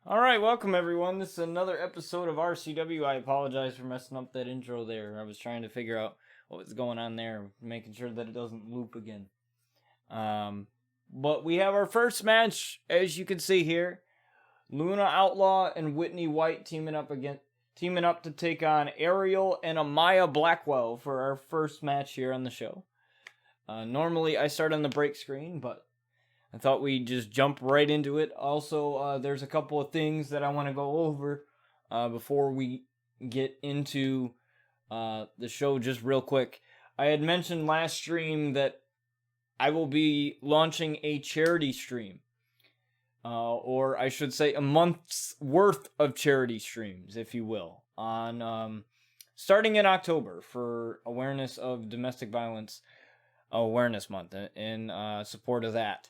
All right, welcome everyone. This is another episode of RCW. I apologize for messing up that intro there. I was trying to figure out what was going on there, making sure that it doesn't loop again. But we have our first match, as you can see here. Luna Outlaw and Whitney White teaming up to take on Ariel and Amaya Blackwell for our first match here on the show. Normally I start on the break screen, but I thought we'd just jump right into it. Also, there's a couple of things that I want to go over before we get into the show just real quick. I had mentioned last stream that I will be launching a charity stream. Or I should say a month's worth of charity streams, if you will, on starting in October for awareness of Domestic Violence Awareness Month in support of that.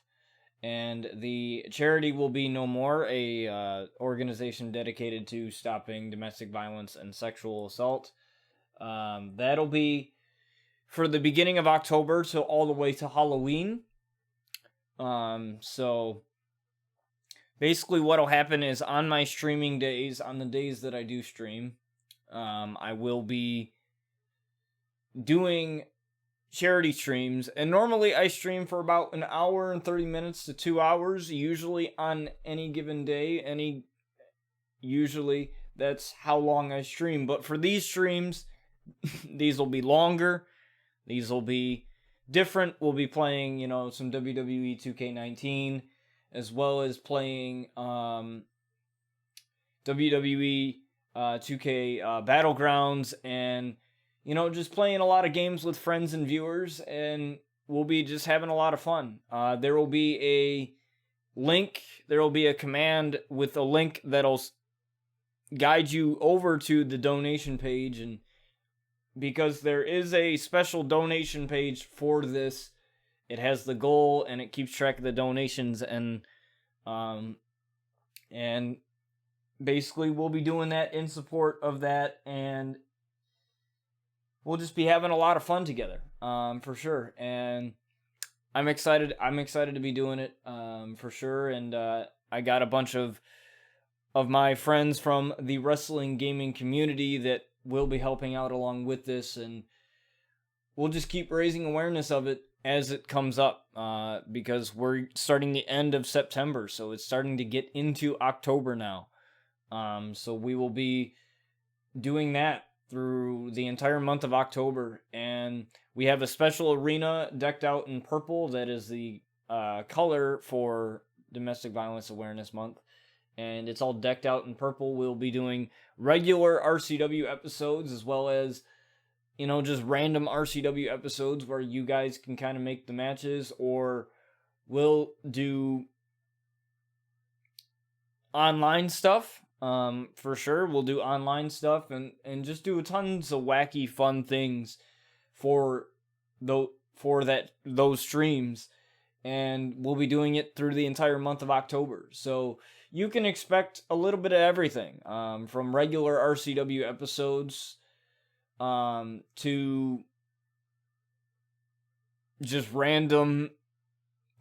And the charity will be No More, a organization dedicated to stopping domestic violence and sexual assault. That'll be for the beginning of October to all the way to Halloween. So basically what'll happen is on my streaming days, on the days that I do stream, I will be doing charity streams, and normally I stream for about an hour and 30 minutes to 2 hours, usually on any given day. Usually that's how long I stream, but for these streams, these will be longer, these will be different. We'll be playing, some WWE 2K19, as well as playing WWE 2K Battlegrounds, and just playing a lot of games with friends and viewers, and we'll be just having a lot of fun. There will be a link, there will be a command with a link that'll guide you over to the donation page, and because there is a special donation page for this, it has the goal, and it keeps track of the donations, and basically we'll be doing that in support of that, and we'll just be having a lot of fun together, for sure. And I'm excited to be doing it, for sure. And I got a bunch of my friends from the wrestling gaming community that will be helping out along with this, and we'll just keep raising awareness of it as it comes up, because we're starting the end of September, so it's starting to get into October now. So we will be doing that through the entire month of October, and we have a special arena decked out in purple that is the color for Domestic Violence Awareness Month, and it's all decked out in purple. We'll be doing regular RCW episodes, as well as just random RCW episodes where you guys can kind of make the matches, or we'll do online stuff. For sure, we'll do online stuff and just do tons of wacky, fun things for those streams, and we'll be doing it through the entire month of October. So you can expect a little bit of everything, from regular RCW episodes, to just random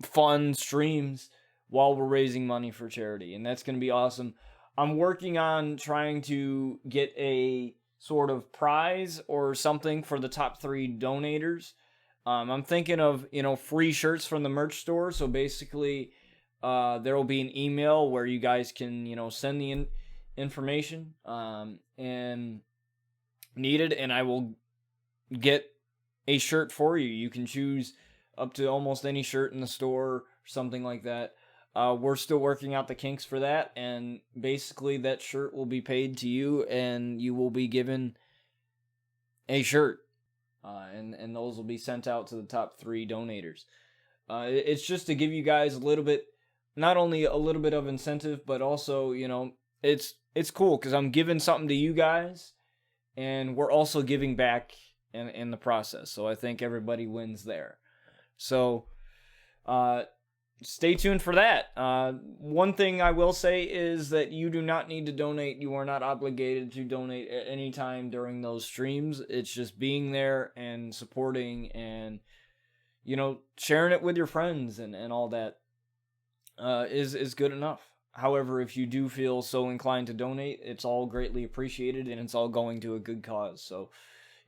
fun streams while we're raising money for charity, and that's going to be awesome. I'm working on trying to get a sort of prize or something for the top 3 donators. I'm thinking of, free shirts from the merch store. So basically, there will be an email where you guys can, send the information and needed, and I will get a shirt for you. You can choose up to almost any shirt in the store or something like that. We're still working out the kinks for that, and basically that shirt will be paid to you, and you will be given a shirt, and those will be sent out to the top 3 donators. It's just to give you guys a little bit, not only a little bit of incentive, but also, it's cool, because I'm giving something to you guys, and we're also giving back in the process, so I think everybody wins there. So, stay tuned for that. One thing I will say is that you do not need to donate. You are not obligated to donate at any time during those streams. It's just being there and supporting and, sharing it with your friends and all that is good enough. However, if you do feel so inclined to donate, it's all greatly appreciated, and it's all going to a good cause. So,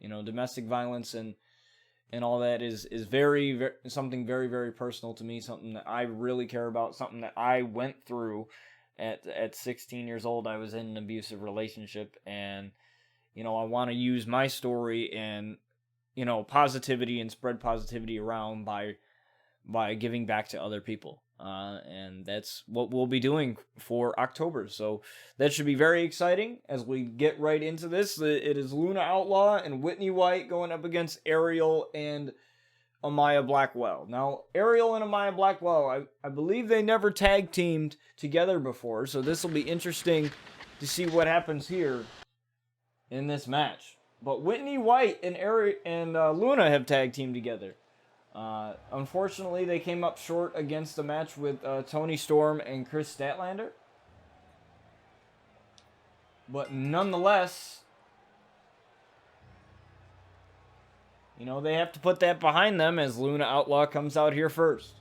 domestic violence and all that is very, very something very, very personal to me, something that I really care about, something that I went through at 16 years old. I was in an abusive relationship, and I want to use my story and positivity and spread positivity around by giving back to other people. And that's what we'll be doing for October. So that should be very exciting as we get right into this. It is Luna Outlaw and Whitney White going up against Ariel and Amaya Blackwell. Now, Ariel and Amaya Blackwell, I believe they never tag teamed together before, so this will be interesting to see what happens here in this match. But Whitney White and Luna have tag teamed together. Unfortunately, they came up short against a match with Toni Storm and Chris Statlander. But nonetheless, they have to put that behind them as Luna Outlaw comes out here first.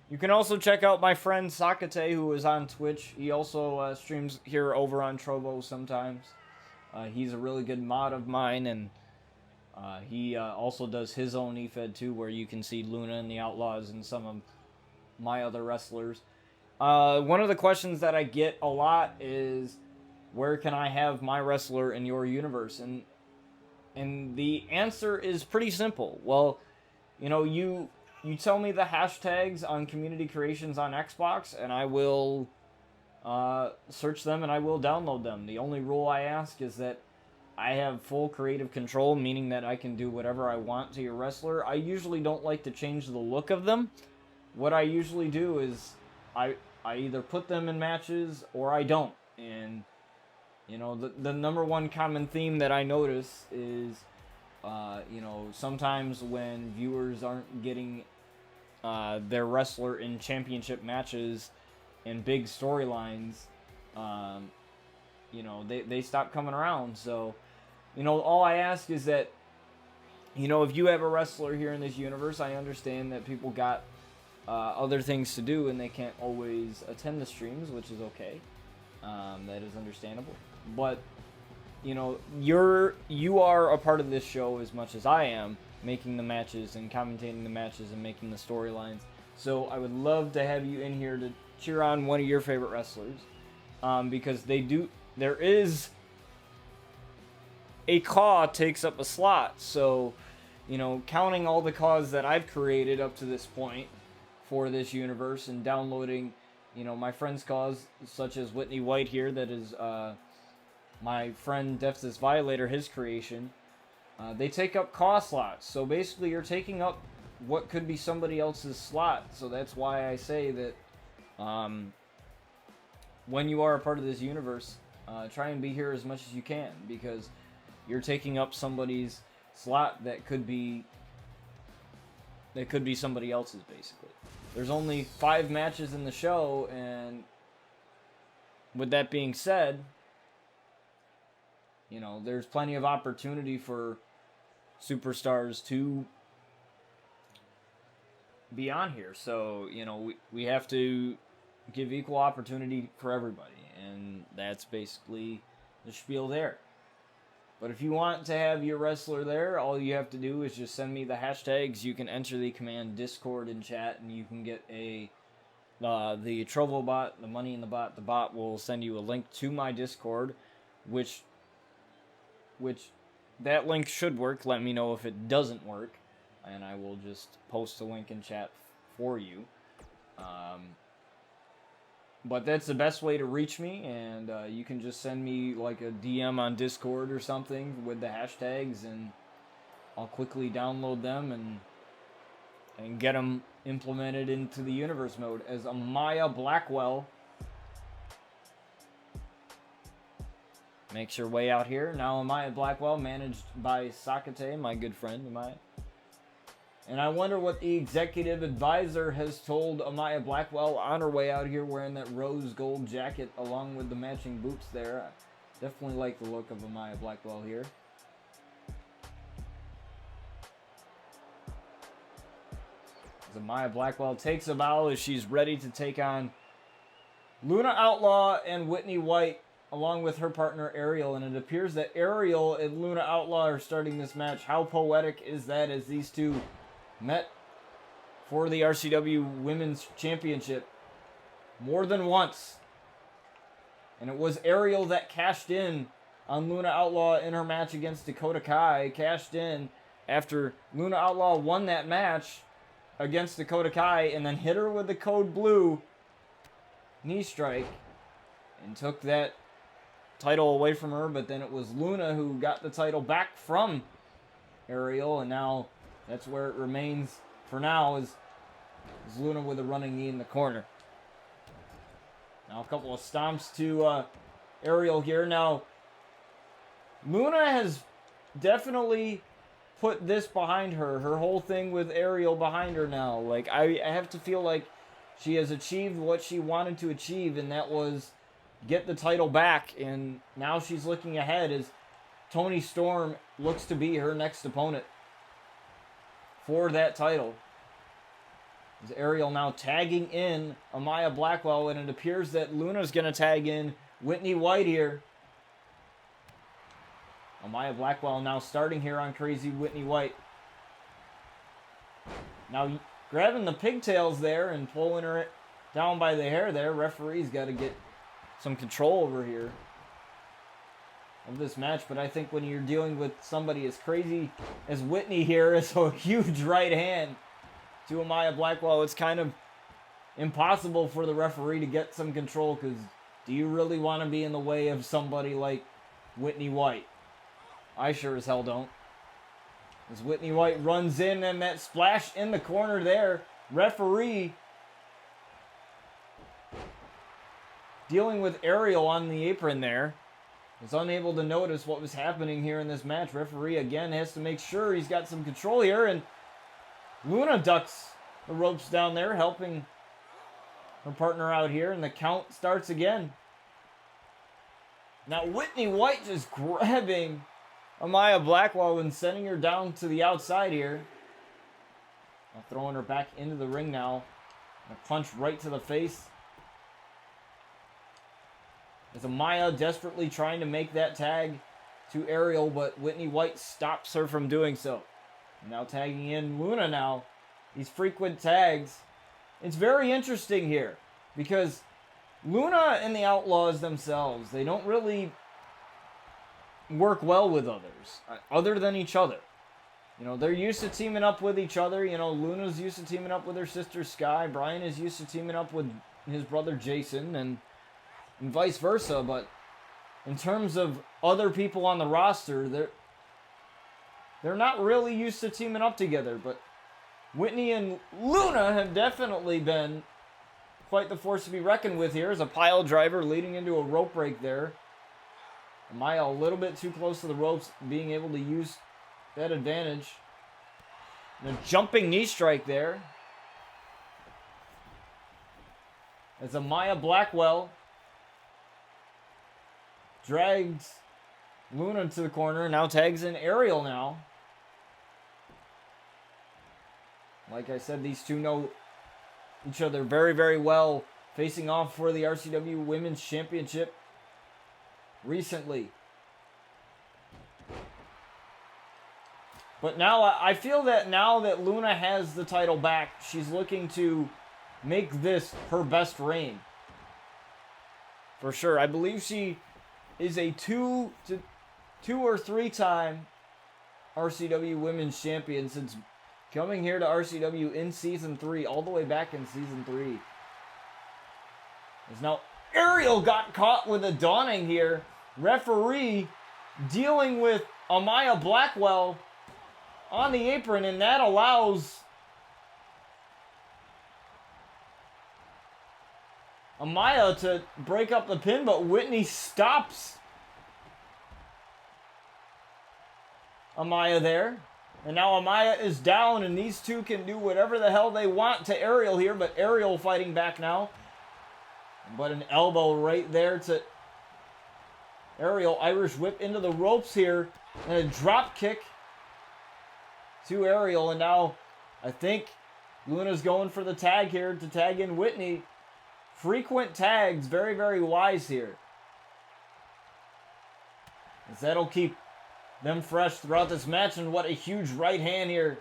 You can also check out my friend Sakate, who is on Twitch. He also streams here over on Trovo sometimes. He's a really good mod of mine, and he also does his own eFed too, where you can see Luna and the Outlaws and some of my other wrestlers. One of the questions that I get a lot is, where can I have my wrestler in your universe? And the answer is pretty simple. Well, you tell me the hashtags on Community Creations on Xbox, and I will search them and I will download them. The only rule I ask is that I have full creative control, meaning that I can do whatever I want to your wrestler. I usually don't like to change the look of them. What I usually do is I either put them in matches or I don't. And, the number one common theme that I notice is, sometimes when viewers aren't getting their wrestler in championship matches and big storylines, they stop coming around. So, all I ask is that, if you have a wrestler here in this universe, I understand that people got other things to do and they can't always attend the streams, which is okay. That is understandable. But, you are a part of this show as much as I am, making the matches and commentating the matches and making the storylines. So I would love to have you in here to cheer on one of your favorite wrestlers, because there is a caw takes up a slot. So, counting all the caws that I've created up to this point for this universe and downloading, my friends' caws, such as Whitney White here, that is my friend Deftest Violator, his creation. They take up caw slots. So basically you're taking up what could be somebody else's slot. So that's why I say that when you are a part of this universe, try and be here as much as you can, because you're taking up somebody's slot that could be somebody else's, basically. There's only 5 matches in the show, and with that being said, there's plenty of opportunity for superstars to be on here. So, we have to give equal opportunity for everybody, and that's basically the spiel there. But if you want to have your wrestler there, all you have to do is just send me the hashtags. You can enter the command Discord in chat, and you can get the Trovo bot, the money in the bot. The bot will send you a link to my Discord, which that link should work. Let me know if it doesn't work, and I will just post a link in chat for you. But that's the best way to reach me, and you can just send me like a DM on Discord or something with the hashtags, and I'll quickly download them and get them implemented into the universe mode as Amaya Blackwell makes her way out here. Now Amaya Blackwell, managed by Sakate, my good friend Amaya. And I wonder what the executive advisor has told Amaya Blackwell on her way out here wearing that rose gold jacket along with the matching boots there. Definitely like the look of Amaya Blackwell here. As Amaya Blackwell takes a bow as she's ready to take on Luna Outlaw and Whitney White, along with her partner Ariel. And it appears that Ariel and Luna Outlaw are starting this match. How poetic is that, as these two met for the RCW Women's Championship more than once. And it was Ariel that cashed in on Luna Outlaw in her match against Dakota Kai. Cashed in after Luna Outlaw won that match against Dakota Kai and then hit her with the code blue knee strike and took that title away from her. But then it was Luna who got the title back from Ariel, and now that's where it remains for now, is Luna with a running knee in the corner. Now a couple of stomps to Ariel here. Now, Luna has definitely put this behind her. Her whole thing with Ariel behind her now. Like, I have to feel like she has achieved what she wanted to achieve, and that was get the title back. And now she's looking ahead as Toni Storm looks to be her next opponent for that title. Is Ariel now tagging in Amaya Blackwell, and it appears that Luna's going to tag in Whitney White here. Amaya Blackwell now starting here on Crazy Whitney White. Now grabbing the pigtails there and pulling her down by the hair there. Referee's got to get some control over here of this match, but I think when you're dealing with somebody as crazy as Whitney here, is a huge right hand to Amaya Blackwell, it's kind of impossible for the referee to get some control, because do you really want to be in the way of somebody like Whitney White? I sure as hell don't. As Whitney White runs in, and that splash in the corner there, referee dealing with Ariel on the apron there, was unable to notice what was happening here in this match. Referee again has to make sure he's got some control here, and Luna ducks the ropes down there, helping her partner out here, and the count starts again. Now Whitney White just grabbing Amaya Blackwell and sending her down to the outside here. Now throwing her back into the ring now. A punch right to the face. As Amaya desperately trying to make that tag to Ariel, but Whitney White stops her from doing so. Now tagging in Luna now. These frequent tags. It's very interesting here, because Luna and the Outlaws themselves, they don't really work well with others, other than each other. You know, they're used to teaming up with each other. You know, Luna's used to teaming up with her sister Sky. Brian is used to teaming up with his brother Jason, and vice versa. But in terms of other people on the roster, they're not really used to teaming up together. But Whitney and Luna have definitely been quite the force to be reckoned with here, as a pile driver leading into a rope break there. Amaya a little bit too close to the ropes, being able to use that advantage. And a jumping knee strike there. As Amaya Blackwell drags Luna to the corner, now tags in Ariel now. Like I said, these two know each other very, very well, facing off for the RCW Women's Championship recently. But now I feel that now that Luna has the title back, she's looking to make this her best reign. For sure. I believe she is a two or three time RCW Women's Champion since coming here to RCW in Season 3, all the way back in Season 3. As now Ariel got caught with a dawning here. Referee dealing with Amaya Blackwell on the apron, and that allows Amaya to break up the pin, but Whitney stops Amaya there. And now Amaya is down, and these two can do whatever the hell they want to Ariel here, but Ariel fighting back now. But an elbow right there to Aerial Irish whip into the ropes here. And a drop kick to Aerial. And now I think Luna's going for the tag here to tag in Whitney. Frequent tags, very, very wise here. As that'll keep them fresh throughout this match. And what a huge right hand here.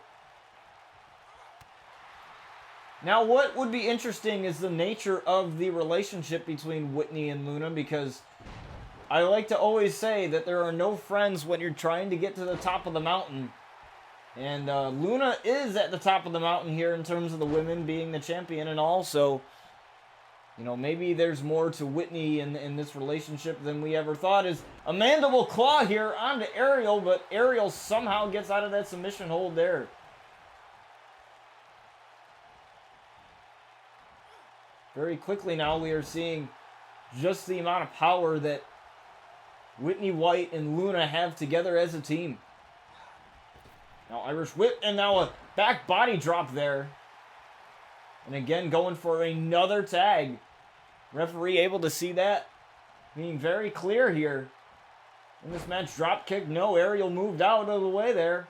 Now, what would be interesting is the nature of the relationship between Whitney and Luna, because I like to always say that there are no friends when you're trying to get to the top of the mountain. And Luna is at the top of the mountain here in terms of the women being the champion and all. So, you know, maybe there's more to Whitney in this relationship than we ever thought. Is a mandible claw here onto Aerial, but Aerial somehow gets out of that submission hold there. Very quickly now we are seeing just the amount of power that Whitney White and Luna have together as a team. Now Irish whip, and now a back body drop there. And again going for another tag. Referee able to see that. Being very clear here. In this match, drop kick, no. Aerial moved out of the way there.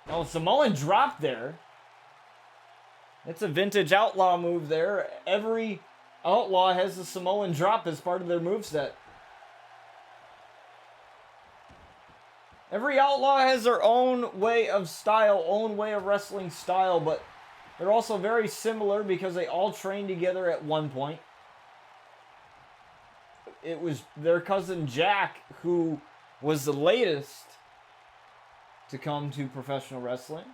Now Samoan drop there. It's a vintage Outlaw move there. Every Outlaw has a Samoan drop as part of their moveset. Every Outlaw has their own way of style, own way of wrestling style, but they're also very similar because they all trained together at one point. It was their cousin Jack who was the latest to come to professional wrestling.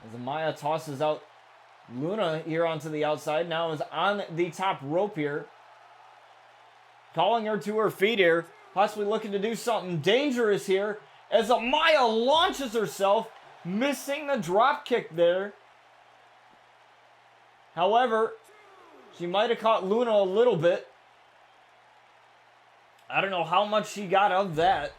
As Amaya tosses out Luna here onto the outside. Now is on the top rope here. Calling her to her feet here. Possibly looking to do something dangerous here. As Amaya launches herself. Missing the drop kick there. However, she might have caught Luna a little bit. I don't know how much she got of that.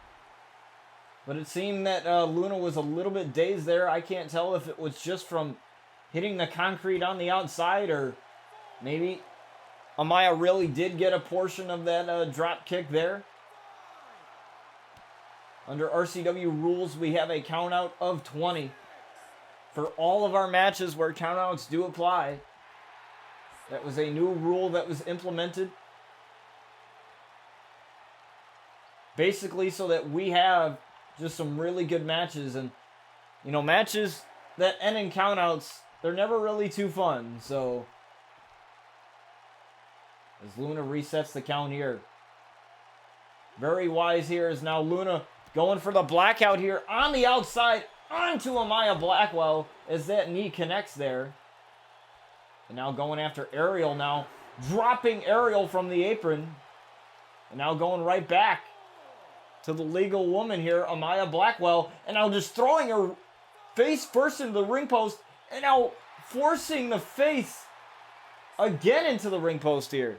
But it seemed that Luna was a little bit dazed there. I can't tell if it was just from hitting the concrete on the outside, or maybe Amaya really did get a portion of that drop kick there. Under RCW rules, we have a count out of 20 for all of our matches where countouts do apply. That was a new rule that was implemented. Basically so that we have just some really good matches. And, you know, matches that end in countouts, they're never really too fun. So, as Luna resets the count here. Very wise here is now Luna going for the blackout here on the outside onto Amaya Blackwell as that knee connects there. And now going after Aerial now. Dropping Aerial from the apron. And now going right back to the legal woman here, Amaya Blackwell. And now just throwing her face first into the ring post. And now forcing the face again into the ring post here.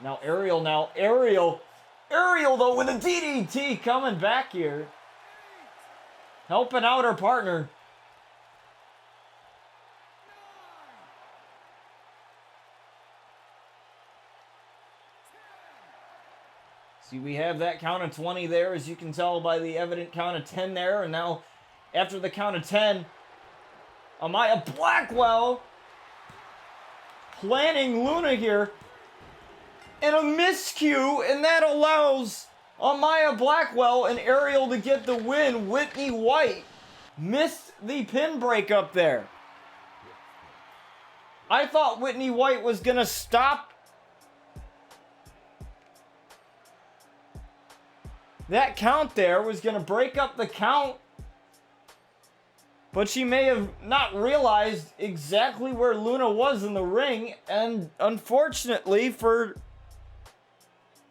Now Aerial Aerial though with a DDT coming back here. Helping out her partner. See, we have that count of 20 there, as you can tell by the evident count of 10 there. And now, after the count of 10, Amaya Blackwell planning Luna here. And a miscue, and that allows Amaya Blackwell and Aerial to get the win. Whitney White missed the pin break up there. I thought Whitney White was going to stop that count there, was going to break up the count. But she may have not realized exactly where Luna was in the ring. And unfortunately for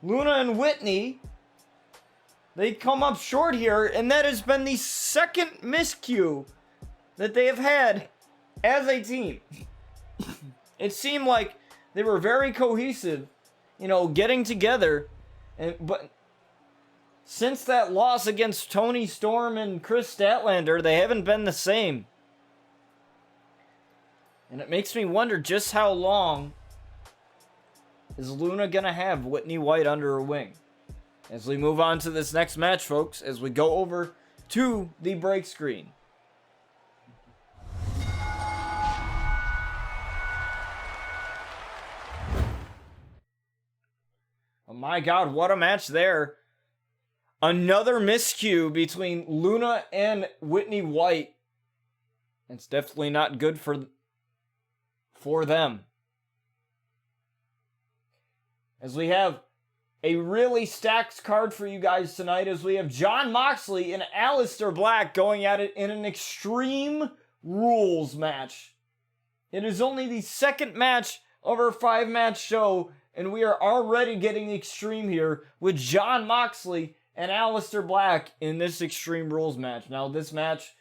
Luna and Whitney, they come up short here. And that has been the second miscue that they have had as a team. It seemed like they were very cohesive, you know, getting together. But since that loss against Tony Storm and Chris Statlander, they haven't been the same. And it makes me wonder just how long is Luna going to have Whitney White under her wing. As we move on to this next match, folks, as we go over to the break screen. Oh my God, what a match there. Another miscue between Luna and Whitney White. It's definitely not good for them. As we have a really stacked card for you guys tonight, as we have Jon Moxley and Aleister Black going at it in an Extreme Rules match. It is only the second match of our 5-match show, and we are already getting extreme here with Jon Moxley and Aleister Black in this Extreme Rules match. Now, this match,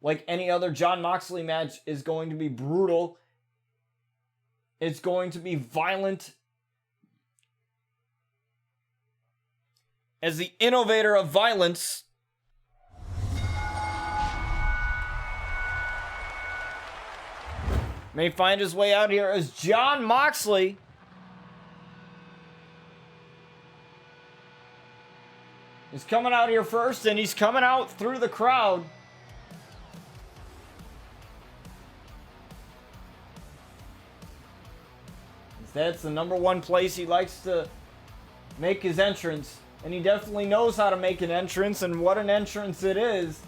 like any other Jon Moxley match, is going to be brutal. It's going to be violent. As the innovator of violence, may find his way out here as Jon Moxley is coming out here first, and he's coming out through the crowd. That's the number one place he likes to make his entrance. And he definitely knows how to make an entrance, and what an entrance it is.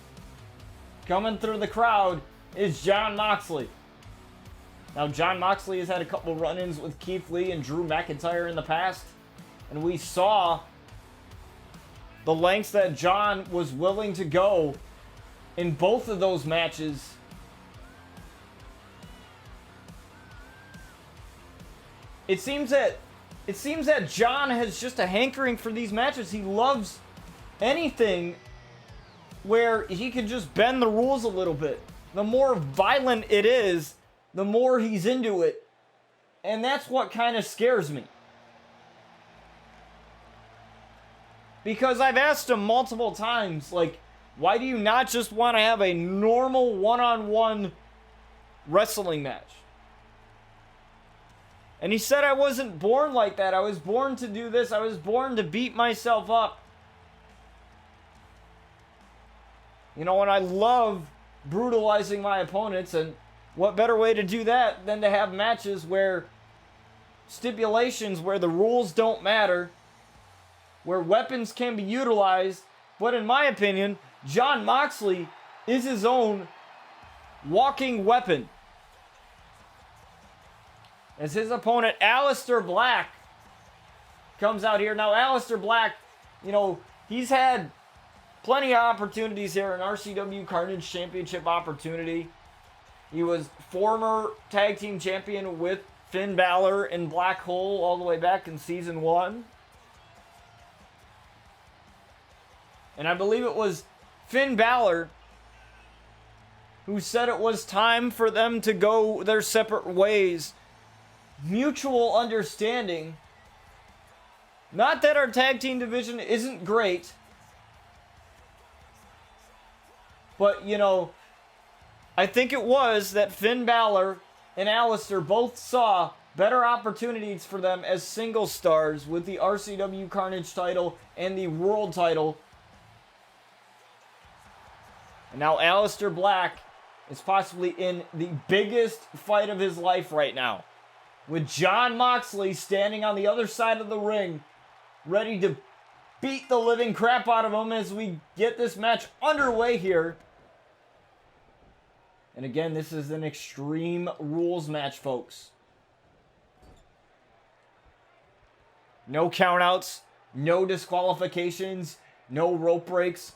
Coming through the crowd is Jon Moxley. Now, Jon Moxley has had a couple run-ins with Keith Lee and Drew McIntyre in the past. And we saw the lengths that Jon was willing to go in both of those matches. It seems that Jon has just a hankering for these matches. He loves anything where he can just bend the rules a little bit. The more violent it is, the more he's into it. And that's what kind of scares me. Because I've asked him multiple times, like, why do you not just want to have a normal one-on-one wrestling match? And he said, I wasn't born like that. I was born to do this. I was born to beat myself up. You know, and I love brutalizing my opponents. And what better way to do that than to have matches where stipulations, where the rules don't matter, where weapons can be utilized. But in my opinion, Jon Moxley is his own walking weapon. As his opponent, Aleister Black, comes out here. Now, Aleister Black, you know, he's had plenty of opportunities here. An RCW Carnage Championship opportunity. He was former tag team champion with Finn Balor and Black Hole all the way back in Season 1. And I believe it was Finn Balor who said it was time for them to go their separate ways. Mutual understanding. Not that our tag team division isn't great, but, you know, I think it was that Finn Balor and Aleister both saw better opportunities for them as single stars with the RCW Carnage title and the World title. And now Aleister Black is possibly in the biggest fight of his life right now, with Jon Moxley standing on the other side of the ring, ready to beat the living crap out of him as we get this match underway here. And again, this is an Extreme Rules match, folks. No countouts, no disqualifications, no rope breaks.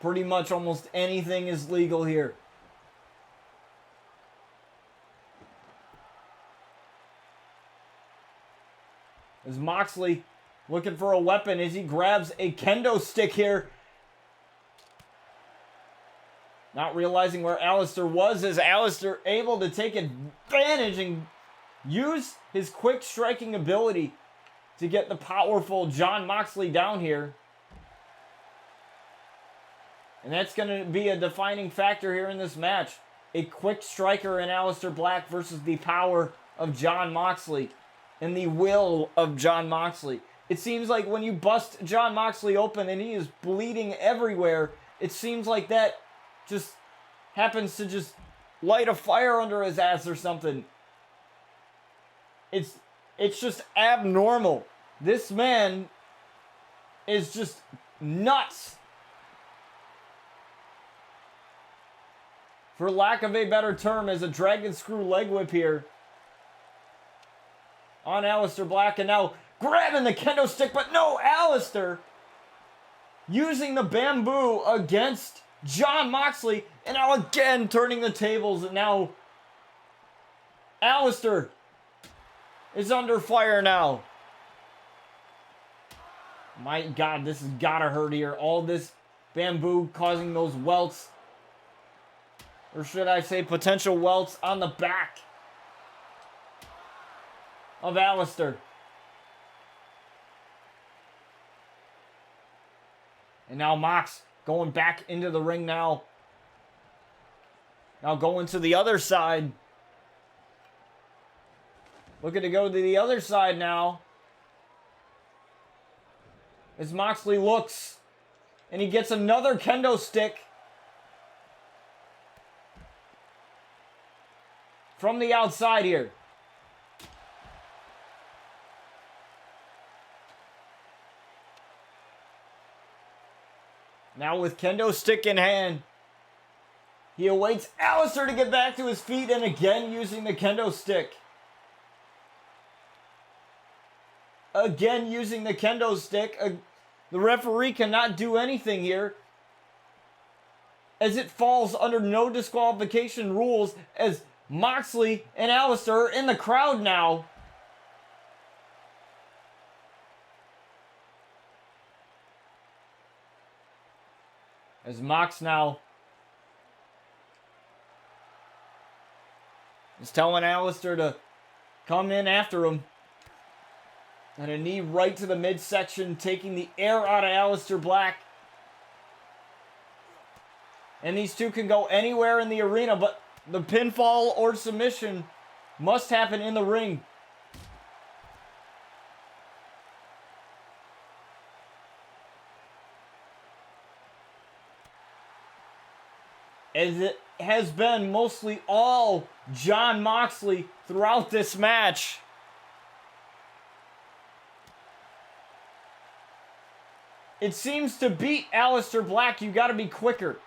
Pretty much almost anything is legal here. As Moxley looking for a weapon as he grabs a kendo stick here. Not realizing where Aleister was, as Aleister able to take advantage and use his quick striking ability to get the powerful Jon Moxley down here. And that's going to be a defining factor here in this match. A quick striker in Aleister Black versus the power of Jon Moxley and the will of Jon Moxley. It seems like when you bust Jon Moxley open and he is bleeding everywhere, it seems like that just happens to just light a fire under his ass or something. It's just abnormal. This man is just nuts. For lack of a better term, as a dragon screw leg whip here on Aleister Black, and now grabbing the kendo stick, but no, Aleister using the bamboo against Jon Moxley, and now again turning the tables, and now Aleister is under fire now. My God, this has gotta hurt here. All this bamboo causing those welts, or should I say potential welts on the back of Aleister. And now Mox going back into the ring now. Now going to the other side. Looking to go to the other side now. As Moxley looks. And he gets another kendo stick. From the outside here. Now with kendo stick in hand, he awaits Aleister to get back to his feet, and again using the kendo stick. Again using the kendo stick. The referee cannot do anything here, as it falls under no disqualification rules, as Moxley and Aleister are in the crowd now. As Mox now is telling Aleister to come in after him. And a knee right to the midsection, taking the air out of Aleister Black. And these two can go anywhere in the arena, but the pinfall or submission must happen in the ring. As it has been mostly all Jon Moxley throughout this match. It seems to beat Aleister Black, you gotta be quicker.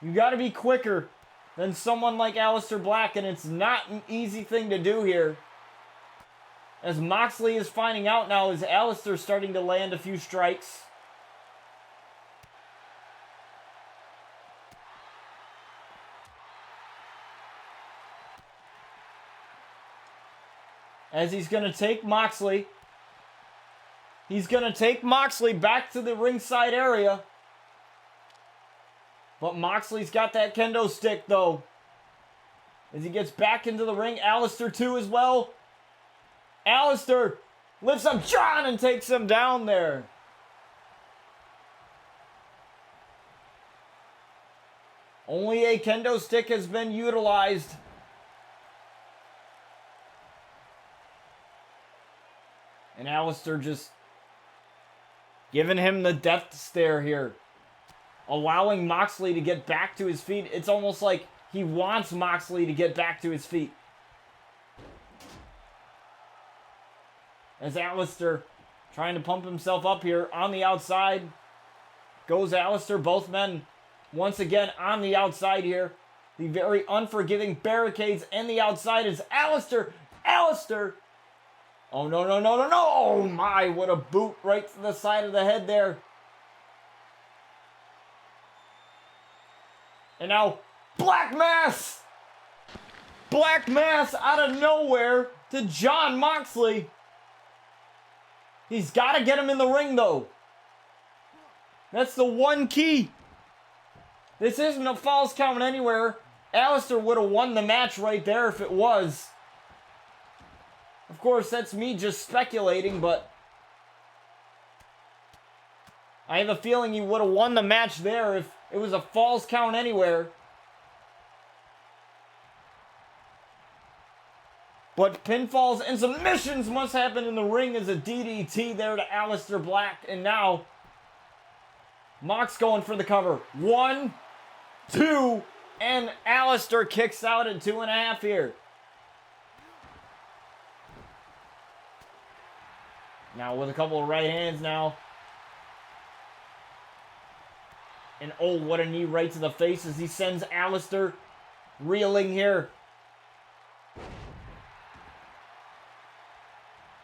You gotta be quicker than someone like Aleister Black, and it's not an easy thing to do here. As Moxley is finding out now, is Aleister starting to land a few strikes. As he's going to take Moxley. He's going to take Moxley back to the ringside area. But Moxley's got that kendo stick, though. As he gets back into the ring, Aleister too as well. Aleister lifts up Jon and takes him down there. Only a kendo stick has been utilized. And Aleister just giving him the death stare here. Allowing Moxley to get back to his feet. It's almost like he wants Moxley to get back to his feet. As Aleister trying to pump himself up here on the outside. Goes Aleister, both men once again on the outside here. The very unforgiving barricades and the outside is Aleister. Aleister. Oh, no, no, no, no, no. Oh, my. What a boot right to the side of the head there. And now, Black Mass. Black Mass out of nowhere to Jon Moxley. He's got to get him in the ring, though. That's the one key. This isn't a false count anywhere. Aleister would have won the match right there if it was. Of course, that's me just speculating, but I have a feeling he would have won the match there if it was a falls count anywhere. But pinfalls and submissions must happen in the ring as a DDT there to Aleister Black. And now, Mox going for the cover. 1, 2, and Aleister kicks out at 2.5 here. Now with a couple of right hands now. And oh, what a knee right to the face as he sends Aleister reeling here.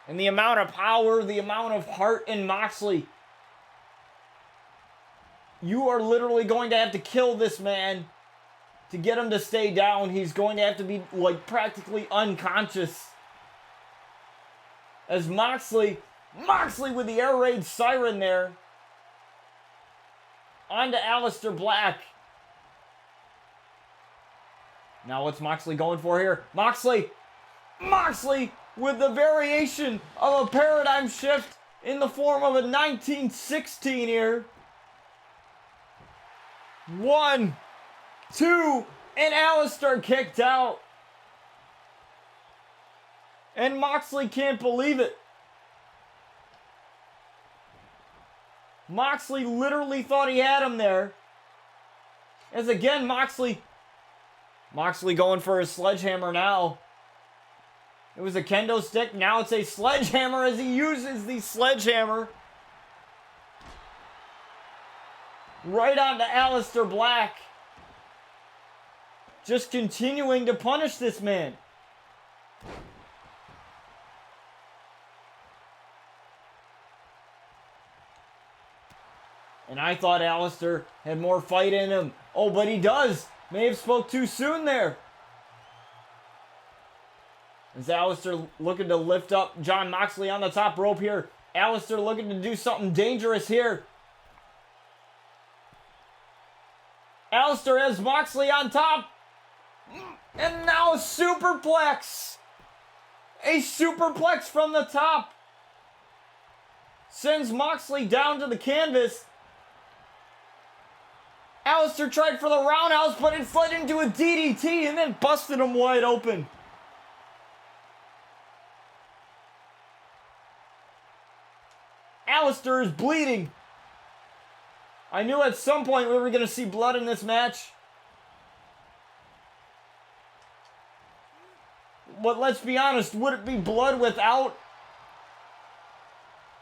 And the amount of power, the amount of heart in Moxley. You are literally going to have to kill this man to get him to stay down. He's going to have to be like practically unconscious. As Moxley with the air raid siren there. On to Aleister Black. Now what's Moxley going for here? Moxley with the variation of a paradigm shift in the form of a 1916 here. 1, 2, and Aleister kicked out. And Moxley can't believe it. Moxley literally thought he had him there. As again, Moxley going for his sledgehammer now. It was a kendo stick, now it's a sledgehammer as he uses the sledgehammer. Right onto Aleister Black. Just continuing to punish this man. And I thought Aleister had more fight in him. Oh, but he does. May have spoke too soon there. As Aleister looking to lift up Jon Moxley on the top rope here. Aleister looking to do something dangerous here. Aleister has Moxley on top. And now a superplex. A superplex from the top. Sends Moxley down to the canvas. Aleister tried for the roundhouse, but it fled into a DDT and then busted him wide open. Aleister is bleeding. I knew at some point we were going to see blood in this match. But let's be honest, would it be blood without?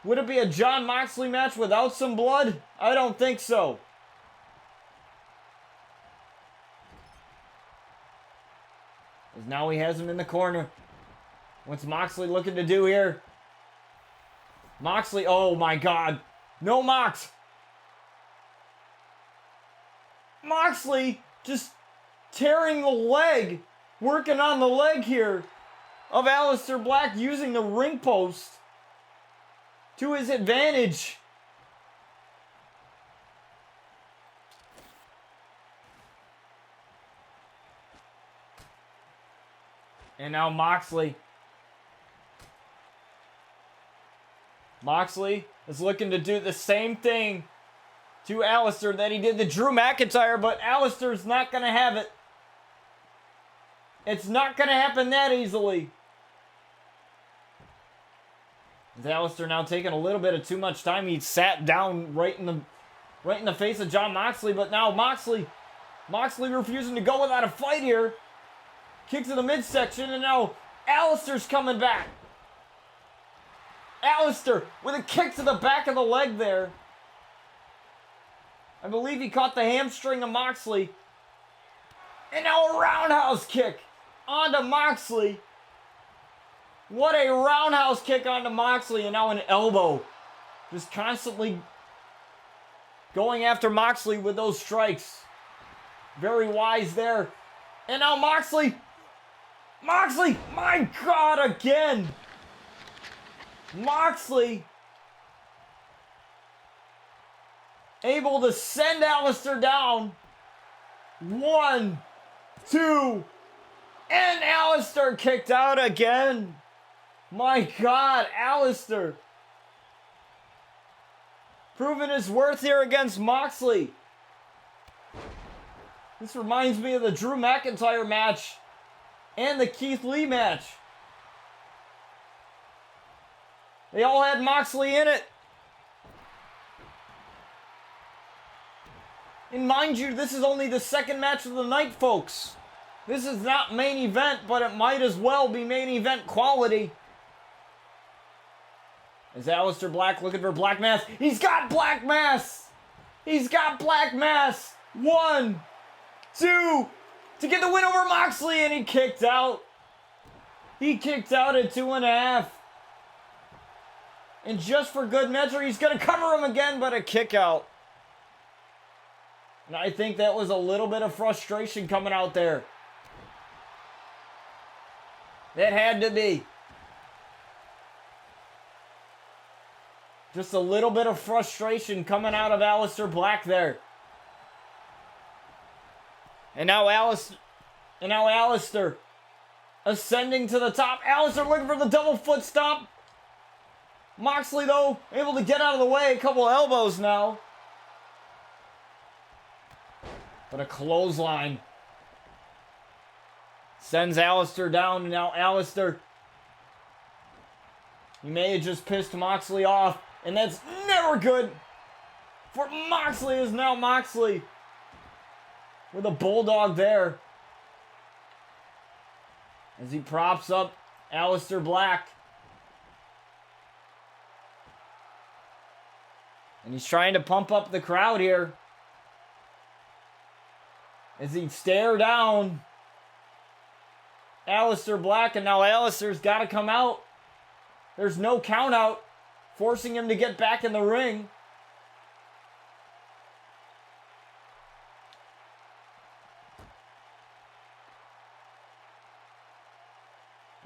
Would it be a Jon Moxley match without some blood? I don't think so. As now he has him in the corner. What's Moxley looking to do here? Moxley, oh my God. No Mox. Moxley just tearing the leg, working on the leg here of Aleister Black, using the ring post to his advantage. And now Moxley is looking to do the same thing to Aleister that he did to Drew McIntyre, but Aleister's not going to have it. It's not going to happen that easily. Is Aleister now taking a little bit of too much time? He sat down right in the face of Jon Moxley, but now Moxley refusing to go without a fight here. Kick to the midsection, and now Aleister's coming back. Aleister with a kick to the back of the leg there. I believe he caught the hamstring of Moxley. And now a roundhouse kick onto Moxley. What a roundhouse kick onto Moxley, and now an elbow. Just constantly going after Moxley with those strikes. Very wise there. And now Moxley, my God, again. Moxley able to send Aleister down. 1, 2, and Aleister kicked out again. My God, Aleister proving his worth here against Moxley. This reminds me of the Drew McIntyre match and the Keith Lee match. They all had Moxley in it. And mind you, this is only the second match of the night, folks. This is not main event, but it might as well be main event quality. Is Aleister Black looking for Black Mass? He's got Black Mass! He's got Black Mass! 1, 2, to get the win over Moxley, and he kicked out. He kicked out at 2.5. And just for good measure, he's going to cover him again, but a kick out. And I think that was a little bit of frustration coming out there. That had to be. Just a little bit of frustration coming out of Aleister Black there. And now Aleister ascending to the top. Aleister looking for the double foot stomp. Moxley, though, able to get out of the way. A couple elbows now. But a clothesline sends Aleister down. And now Aleister, he may have just pissed Moxley off. And that's never good for Moxley. Is now Moxley with a bulldog there. As he props up Aleister Black. And he's trying to pump up the crowd here. As he stare down Aleister Black. And now Aleister's got to come out. There's no count out, forcing him to get back in the ring.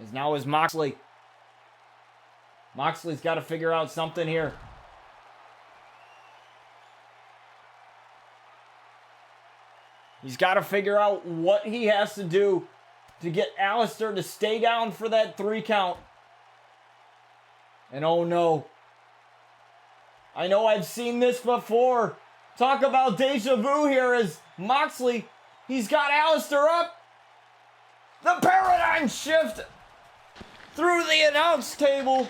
As now is Moxley. Moxley's got to figure out something here. He's got to figure out what he has to do to get Aleister to stay down for that 3 count. And oh no. I know I've seen this before. Talk about deja vu here as Moxley, he's got Aleister up. The paradigm shift through the announce table.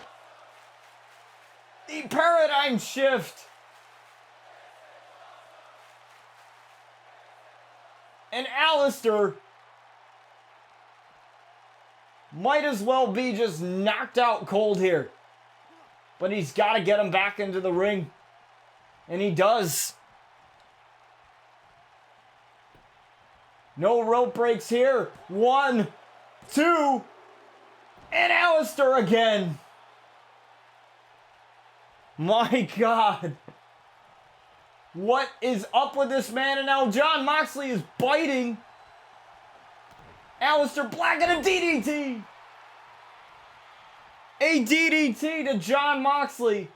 The paradigm shift. And Aleister might as well be just knocked out cold here. But he's got to get him back into the ring. And he does. No rope breaks here. 1, 2, and Aleister again. My God. What is up with this man? And now Jon Moxley is biting Aleister Black in a DDT. A DDT to Jon Moxley.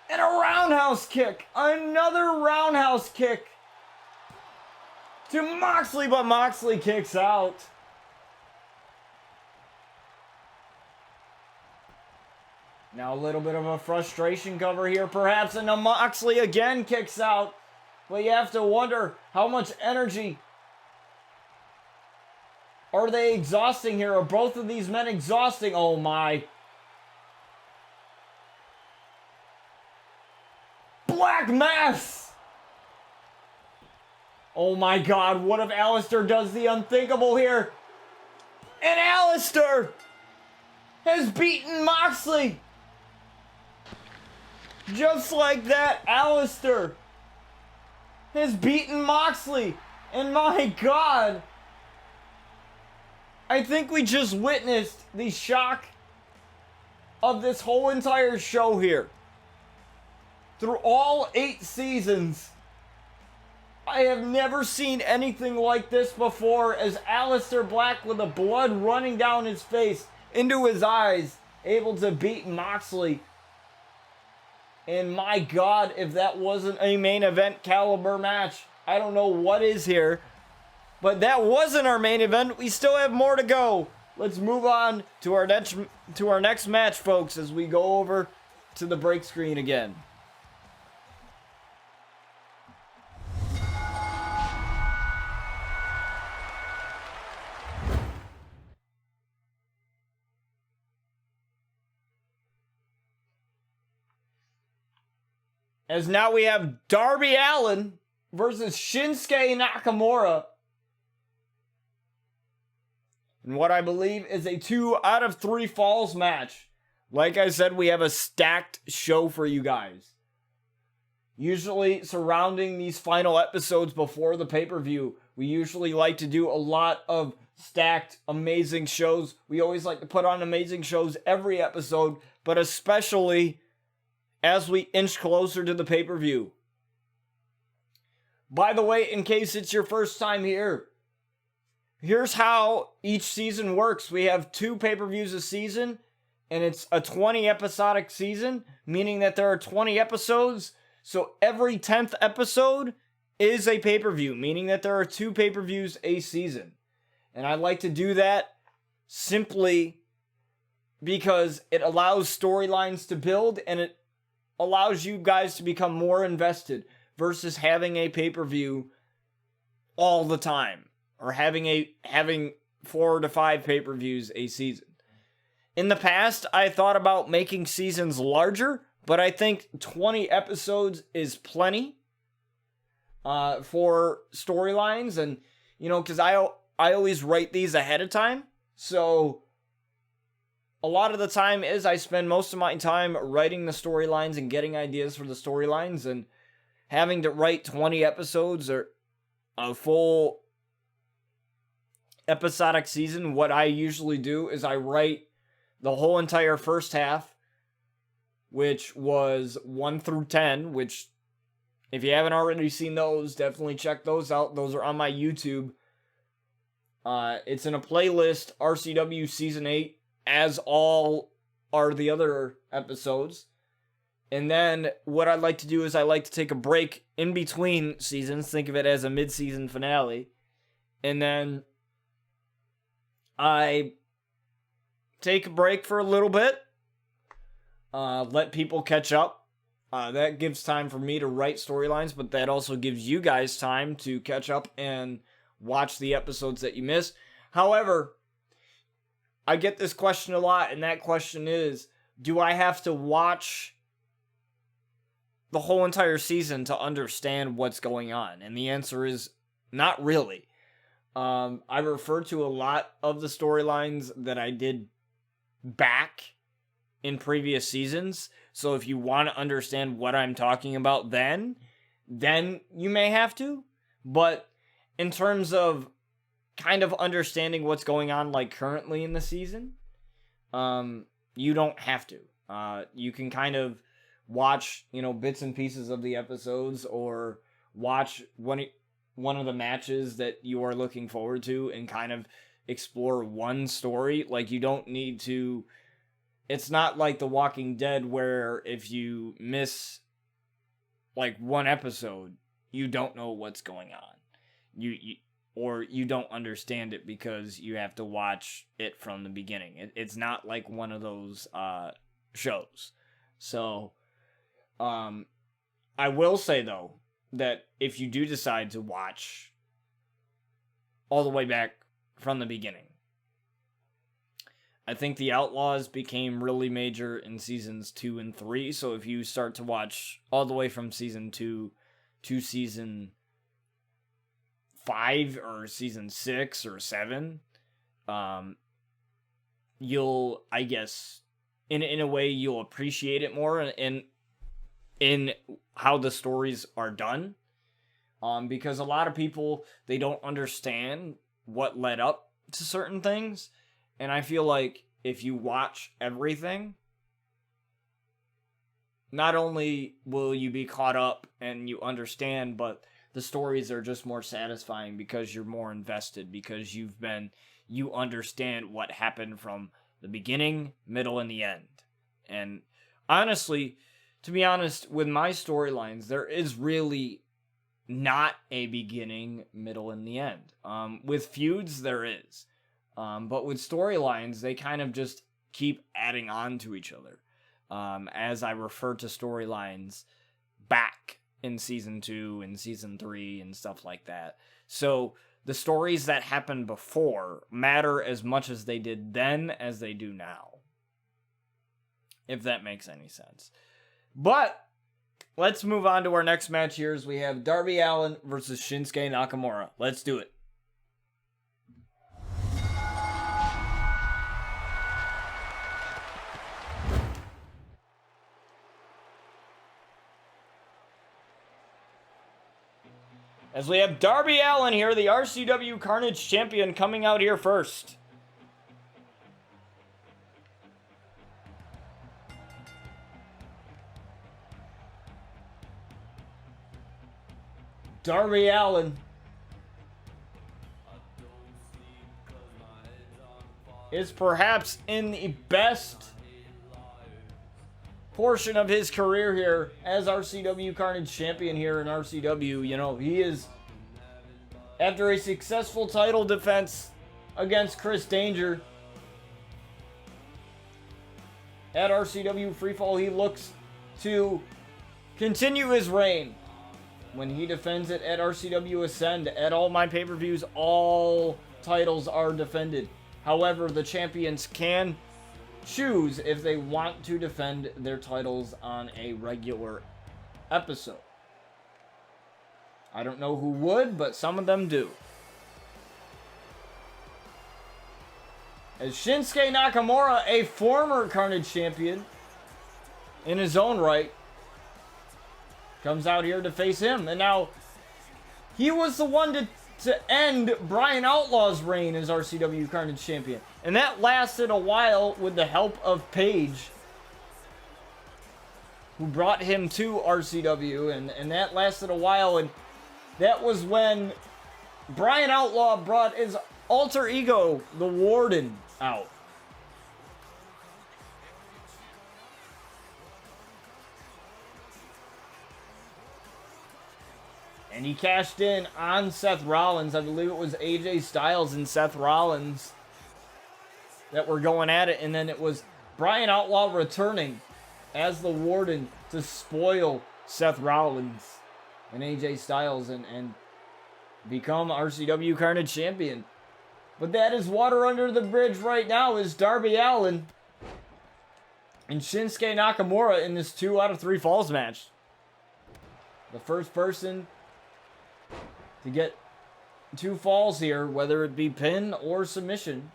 And a roundhouse kick. Another roundhouse kick to Moxley, but Moxley kicks out. Now a little bit of a frustration cover here perhaps, and now Moxley again kicks out. But you have to wonder how much energy are they exhausting here? Are both of these men exhausting? Oh my. Black Mass! Oh my God, what if Aleister does the unthinkable here? And Aleister has beaten Moxley! Just like that, Aleister has beaten Moxley. And my God, I think we just witnessed the shock of this whole entire show here. Through all 8 seasons, I have never seen anything like this before, as Aleister Black, with the blood running down his face into his eyes, able to beat Moxley. And my God, if that wasn't a main event caliber match, I don't know what is here. But that wasn't our main event. We still have more to go. Let's move on to our next match, folks, as we go over to the break screen again. as now we have Darby Allin versus Shinsuke Nakamura in what I believe is a 2 out of 3 falls match. Like I said, we have a stacked show for you guys. Usually surrounding these final episodes before the pay-per-view, we usually like to do a lot of stacked, amazing shows. We always like to put on amazing shows every episode, but especially as we inch closer to the pay-per-view. By the way, in case it's your first time here, here's how each season works. We have 2 pay-per-views a season, and it's a 20 episodic season, meaning that there are 20 episodes. So every 10th episode is a pay-per-view, meaning that there are 2 pay-per-views a season. And I like to do that simply because it allows storylines to build and it allows you guys to become more invested versus having a pay-per-view all the time or having 4 to 5 pay-per-views a season. In the past, I thought about making seasons larger, but I think 20 episodes is plenty for storylines. And, you know, because I always write these ahead of time. So a lot of the time I spend most of my time writing the storylines and getting ideas for the storylines. And having to write 20 episodes or a full episodic season, what I usually do is I write the whole entire first half, which was 1 through 10, which, if you haven't already seen those, definitely check those out. Those are on my YouTube. It's in a playlist, RCW Season 8, as all are the other episodes. And then what I like to do is I like to take a break in between seasons. Think of it as a mid-season finale. And then I take a break for a little bit. Let people catch up. That gives time for me to write storylines, but that also gives you guys time to catch up and watch the episodes that you missed. However, I get this question a lot, and that question is, do I have to watch the whole entire season to understand what's going on? And the answer is not really. I refer to a lot of the storylines that I did back in previous seasons. So if you want to understand what I'm talking about then you may have to. But in terms of kind of understanding what's going on like currently in the season, you don't have to. You can kind of watch, bits and pieces of the episodes or watch one of the matches that you are looking forward to and kind of explore one story. Like, you don't need to. It's not like The Walking Dead where if you miss like one episode, you don't know what's going on. Or you don't understand it because you have to watch it from the beginning. It's not like one of those shows. So, I will say though that if you do decide to watch all the way back from the beginning, I think the Outlaws became really major in seasons 2 and 3. So if you start to watch all the way from season 2 to season 5 or season 6 or 7, you'll, I guess, in a way, you'll appreciate it more in how the stories are done. Because a lot of people, they don't understand what led up to certain things. And I feel like if you watch everything, not only will you be caught up and you understand, but the stories are just more satisfying because you're more invested, because you understand what happened from the beginning, middle, and the end. And honestly, to be honest, with my storylines, there is really not a beginning, middle, and the end. With feuds, there is. But with storylines, they kind of just keep adding on to each other. As I refer to storylines back in season 2 and season 3 and stuff like that. So the stories that happened before matter as much as they did then as they do now. If that makes any sense. But let's move on to our next match here as we have Darby Allin versus Shinsuke Nakamura. Let's do it. As we have Darby Allin here, the RCW Carnage champion, coming out here first. Darby Allin is perhaps in the best portion of his career here as RCW Carnage champion here in RCW. You know, he is, after a successful title defense against Chris Danger at RCW Freefall, he looks to continue his reign when he defends it at RCW Ascend. At all my pay-per-views, all titles are defended. However, the champions can choose if they want to defend their titles on a regular episode. I don't know who would, but some of them do. As Shinsuke Nakamura, a former Carnage champion in his own right, comes out here to face him. And now, he was the one to end Brian Outlaw's reign as RCW Carnage champion. And that lasted a while with the help of Paige, who brought him to RCW. And that lasted a while. And that was when Brian Outlaw brought his alter ego, the Warden, out. And he cashed in on Seth Rollins. I believe it was AJ Styles and Seth Rollins that were going at it. And then it was Brian Outlaw returning as the Warden to spoil Seth Rollins and AJ Styles and become RCW Carnage champion. But that is water under the bridge right now, is Darby Allin and Shinsuke Nakamura in this 2 out of 3 falls match. The first person to get 2 falls here, whether it be pin or submission,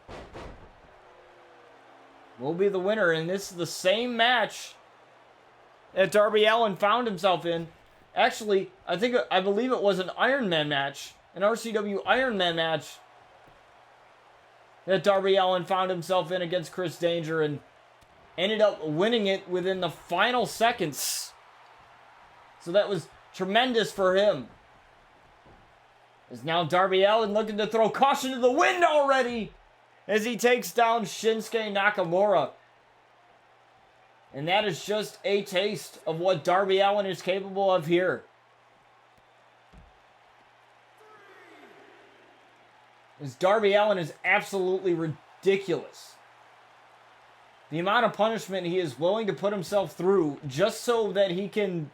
will be the winner. And this is the same match that Darby Allin found himself in. Actually, I believe it was an Iron Man match, an RCW Iron Man match, that Darby Allin found himself in against Chris Danger and ended up winning it within the final seconds. So that was tremendous for him. Is now Darby Allin looking to throw caution to the wind already as he takes down Shinsuke Nakamura. And that is just a taste of what Darby Allin is capable of here. As Darby Allin is absolutely ridiculous. The amount of punishment he is willing to put himself through just so that he can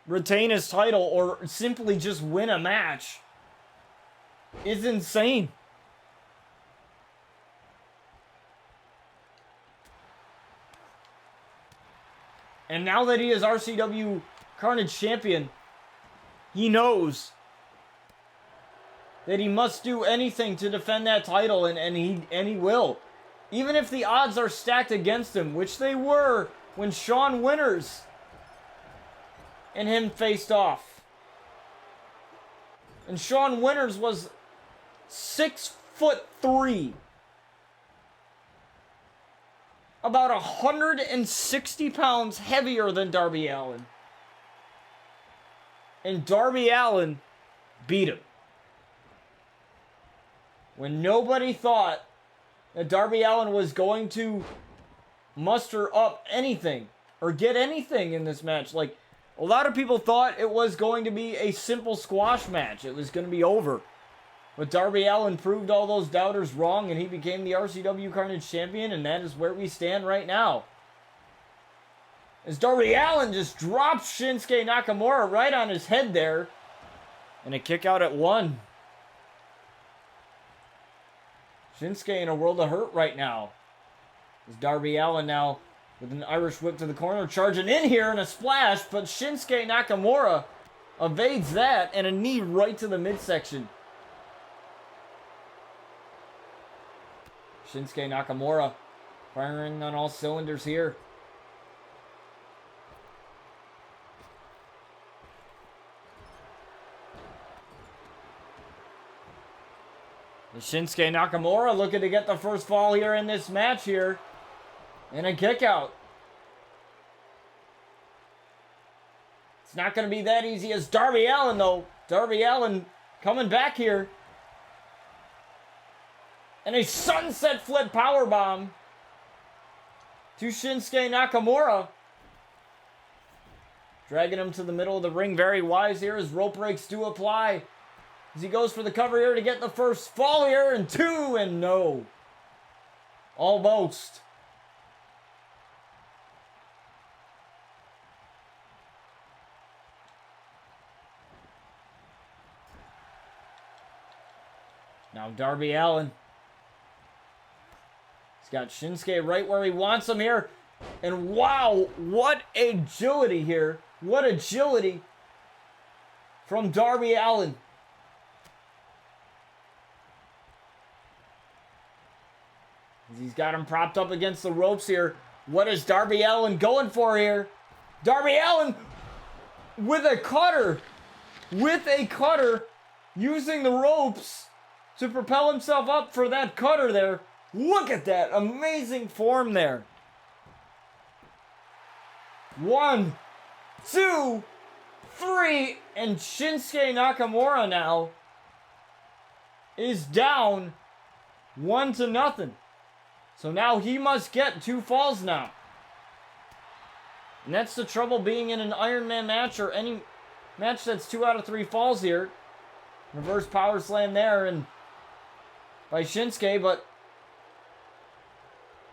retain his title or simply just win a match is insane. And now that he is RCW Carnage champion, he knows that he must do anything to defend that title, and he will. Even if the odds are stacked against him, which they were when Shawn Winters and him faced off. And Shawn Winters was 6'3", about 160 pounds heavier than Darby Allin. And Darby Allin beat him. When nobody thought that Darby Allin was going to muster up anything or get anything in this match. Like, a lot of people thought it was going to be a simple squash match. It was going to be over. But Darby Allin proved all those doubters wrong, and he became the RCW Carnage champion, and that is where we stand right now. As Darby Allin just drops Shinsuke Nakamura right on his head there, and a kick out at 1. Shinsuke in a world of hurt right now. As Darby Allin now with an Irish whip to the corner, charging in here and a splash, but Shinsuke Nakamura evades that and a knee right to the midsection. Shinsuke Nakamura firing on all cylinders here. Shinsuke Nakamura looking to get the first fall here in this match here. And a kick out. It's not going to be that easy as Darby Allin, though. Darby Allin coming back here. And a sunset flip powerbomb to Shinsuke Nakamura. Dragging him to the middle of the ring. Very wise here as rope breaks do apply. As he goes for the cover here to get the first fall here. And two, and no. Almost. Now Darby Allin. He's got Shinsuke right where he wants him here. And wow, what agility here. What agility from Darby Allin. He's got him propped up against the ropes here. What is Darby Allin going for here? Darby Allin with a cutter. With a cutter. Using the ropes to propel himself up for that cutter there. Look at that. Amazing form there. 1, 2, 3. And Shinsuke Nakamura now is down 1-0. So now he must get 2 falls now. And that's the trouble being in an Iron Man match or any match that's 2 out of 3 falls here. Reverse power slam there and by Shinsuke, but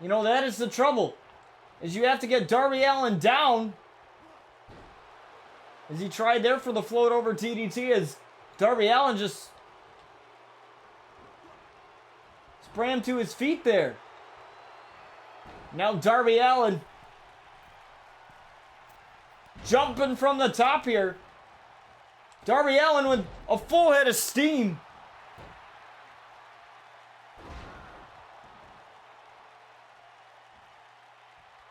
you know, that is the trouble. Is you have to get Darby Allin down. As he tried there for the float over DDT as Darby Allin just sprang to his feet there. Now Darby Allin jumping from the top here. Darby Allin with a full head of steam.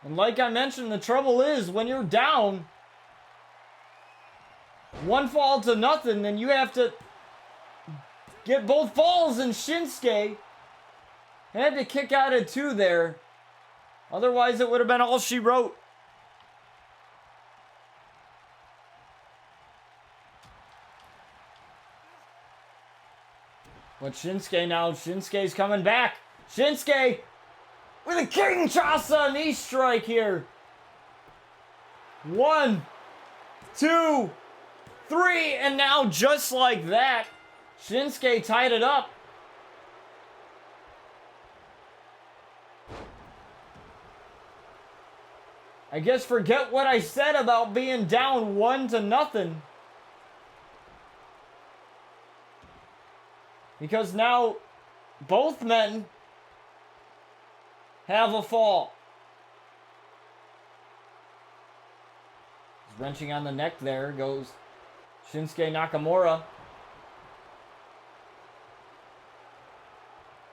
And like I mentioned, the trouble is when you're down 1 fall to nothing, then you have to get both falls, and Shinsuke had to kick out at 2 there. Otherwise, it would have been all she wrote. But Shinsuke now, Shinsuke's coming back. Shinsuke with a Kinshasa knee strike here. 1, 2, 3, and now just like that, Shinsuke tied it up. I guess forget what I said about being down 1-0. Because now both men have a fall. He's wrenching on the neck there goes Shinsuke Nakamura.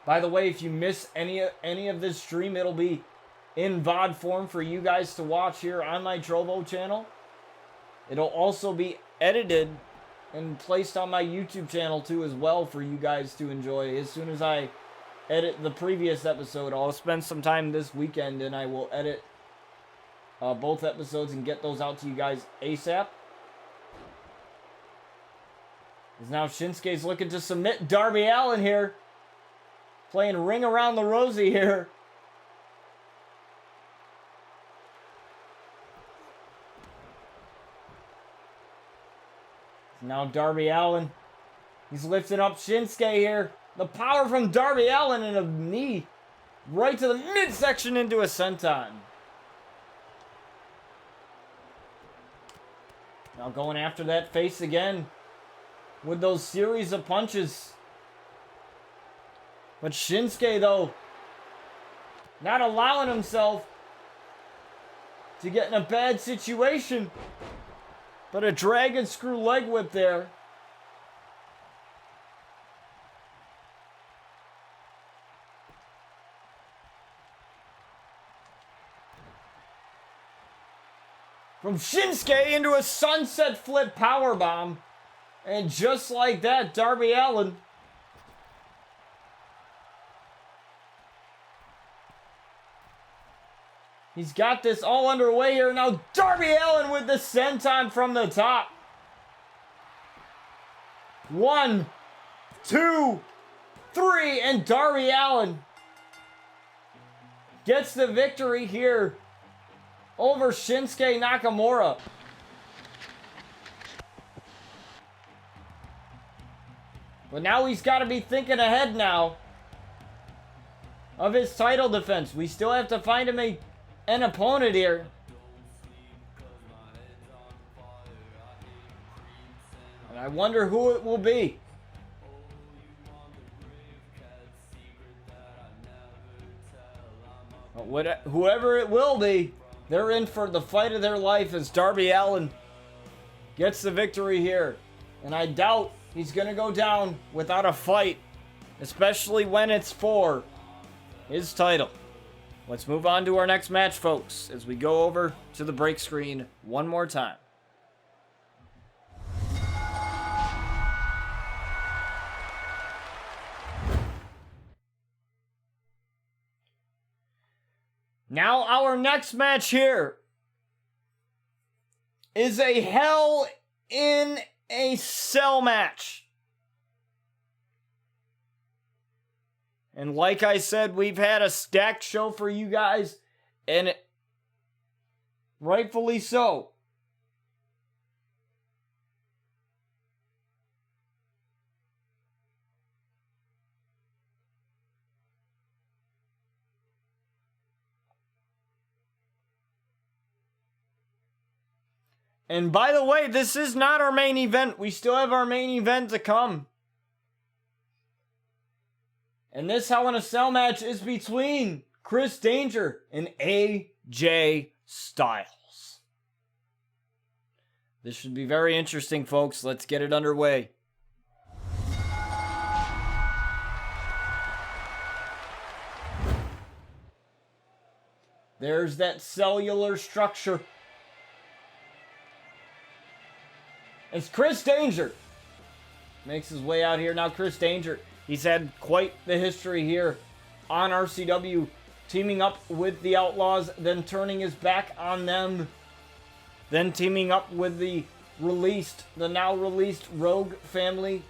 By the way, if you miss any of this stream, it'll be in VOD form for you guys to watch here on my Trovo channel. It'll also be edited and placed on my YouTube channel too as well for you guys to enjoy. As soon as I edit the previous episode, I'll spend some time this weekend and I will edit both episodes and get those out to you guys ASAP. As now Shinsuke's looking to submit Darby Allin here. Playing Ring Around the Rosie here. Now Darby Allin, he's lifting up Shinsuke here. The power from Darby Allin and a knee right to the midsection into a senton. Now going after that face again with those series of punches. But Shinsuke though, not allowing himself to get in a bad situation. But a dragon screw leg whip there. From Shinsuke into a sunset flip powerbomb. And just like that, Darby Allin he's got this all underway here. Now Darby Allin with the senton from the top. 1, 2, 3, and Darby Allin gets the victory here over Shinsuke Nakamura. But now he's got to be thinking ahead now of his title defense. We still have to find him an opponent here. And I wonder who it will be. But whoever it will be, they're in for the fight of their life as Darby Allin gets the victory here. And I doubt he's going to go down without a fight, especially when it's for his title. Let's move on to our next match, folks, as we go over to the break screen one more time. Now, our next match here is a Hell in a Cell match. And like I said, we've had a stacked show for you guys, and rightfully so. And by the way, this is not our main event. We still have our main event to come. And this Hell in a Cell match is between Chris Danger and AJ Styles. This should be very interesting, folks. Let's get it underway. There's that cellular structure. It's Chris Danger makes his way out here. Now Chris Danger, he's had quite the history here on RCW, teaming up with the Outlaws, then turning his back on them, then teaming up with the now released Rogue family.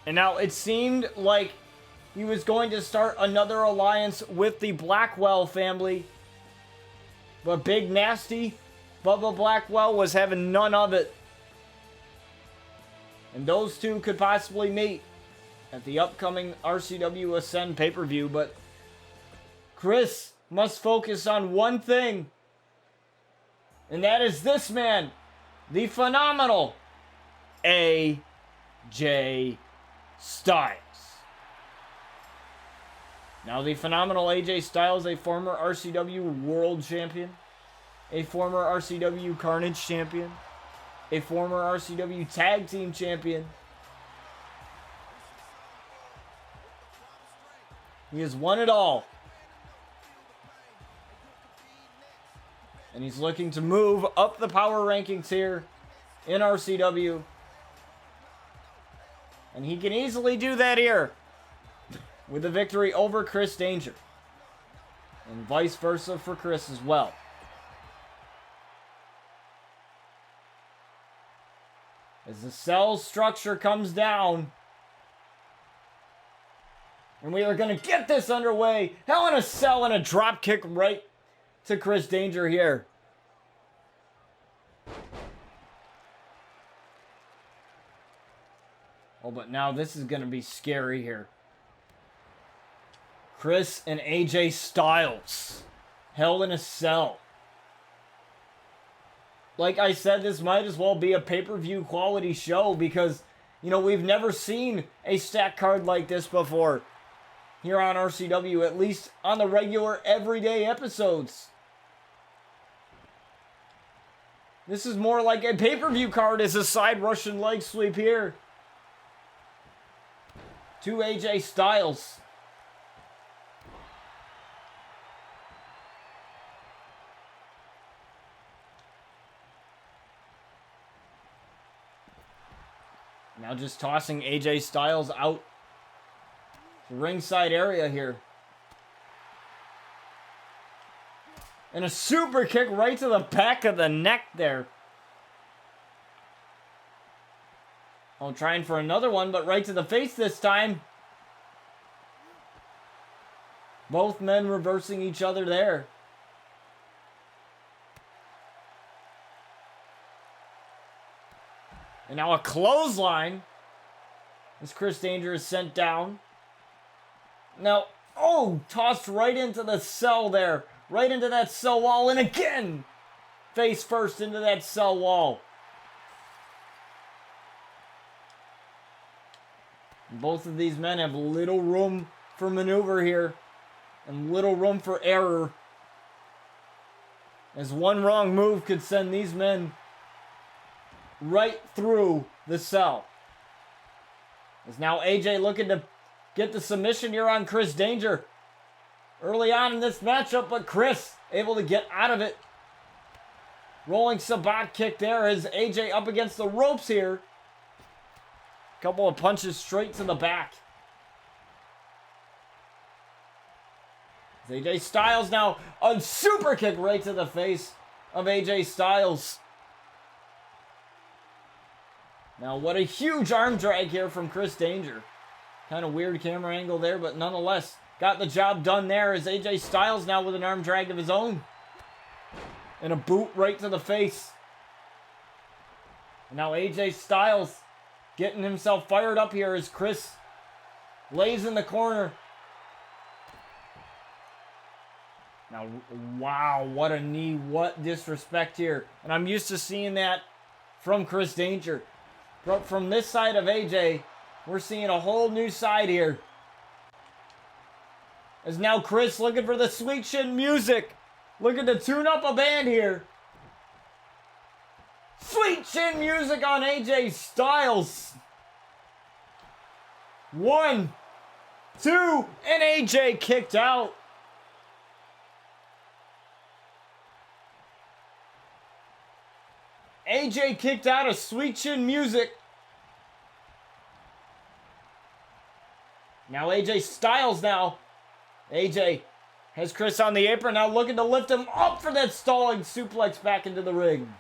And now it seemed like he was going to start another alliance with the Blackwell family, but Big Nasty Bubba Blackwell was having none of it. And those two could possibly meet at the upcoming RCW Ascend pay-per-view, but Chris must focus on one thing, and that is this man, the phenomenal AJ Styles. Now, the phenomenal AJ Styles, a former RCW World Champion, a former RCW Carnage Champion, a former RCW Tag Team Champion. He has won it all. And he's looking to move up the power rankings here in RCW. And he can easily do that here with a victory over Chris Danger. And vice versa for Chris as well. As the cell structure comes down. And we are going to get this underway. Hell in a Cell and a drop kick right to Chris Danger here. Oh, but now this is going to be scary here. Chris and AJ Styles. Hell in a Cell. Like I said, this might as well be a pay-per-view quality show because, you know, we've never seen a stack card like this before. here on RCW, at least on the regular everyday episodes. This is more like a pay-per-view card as a side Russian leg sweep here to AJ Styles. Now just tossing AJ Styles out the ringside area here. And a super kick right to the back of the neck there. Oh, trying for another one, but right to the face this time. Both men reversing each other there. And now a clothesline as Chris Danger is sent down. Now, oh, tossed right into the cell there. Right into that cell wall, and again, face first into that cell wall. Both of these men have little room for maneuver here, and little room for error, as one wrong move could send these men right through the cell. As now AJ looking to get the submission here on Chris Danger early on in this matchup, but Chris able to get out of it. Rolling Sabat kick there as AJ up against the ropes here. Couple of punches straight to the back. As AJ Styles now, a super kick right to the face of AJ Styles. Now what a huge arm drag here from Chris Danger. Kind of weird camera angle there, but nonetheless, got the job done there as AJ Styles now with an arm drag of his own. And a boot right to the face. And now AJ Styles getting himself fired up here as Chris lays in the corner. Now, wow, what a knee, what disrespect here. And I'm used to seeing that from Chris Danger. But from this side of AJ, we're seeing a whole new side here. As now Chris looking for the sweet chin music. Looking to tune up a band here. Sweet chin music on AJ Styles. 1, 2, and AJ kicked out. AJ kicked out of sweet chin music. Now AJ Styles now. AJ has Chris on the apron now, looking to lift him up for that stalling suplex back into the ring.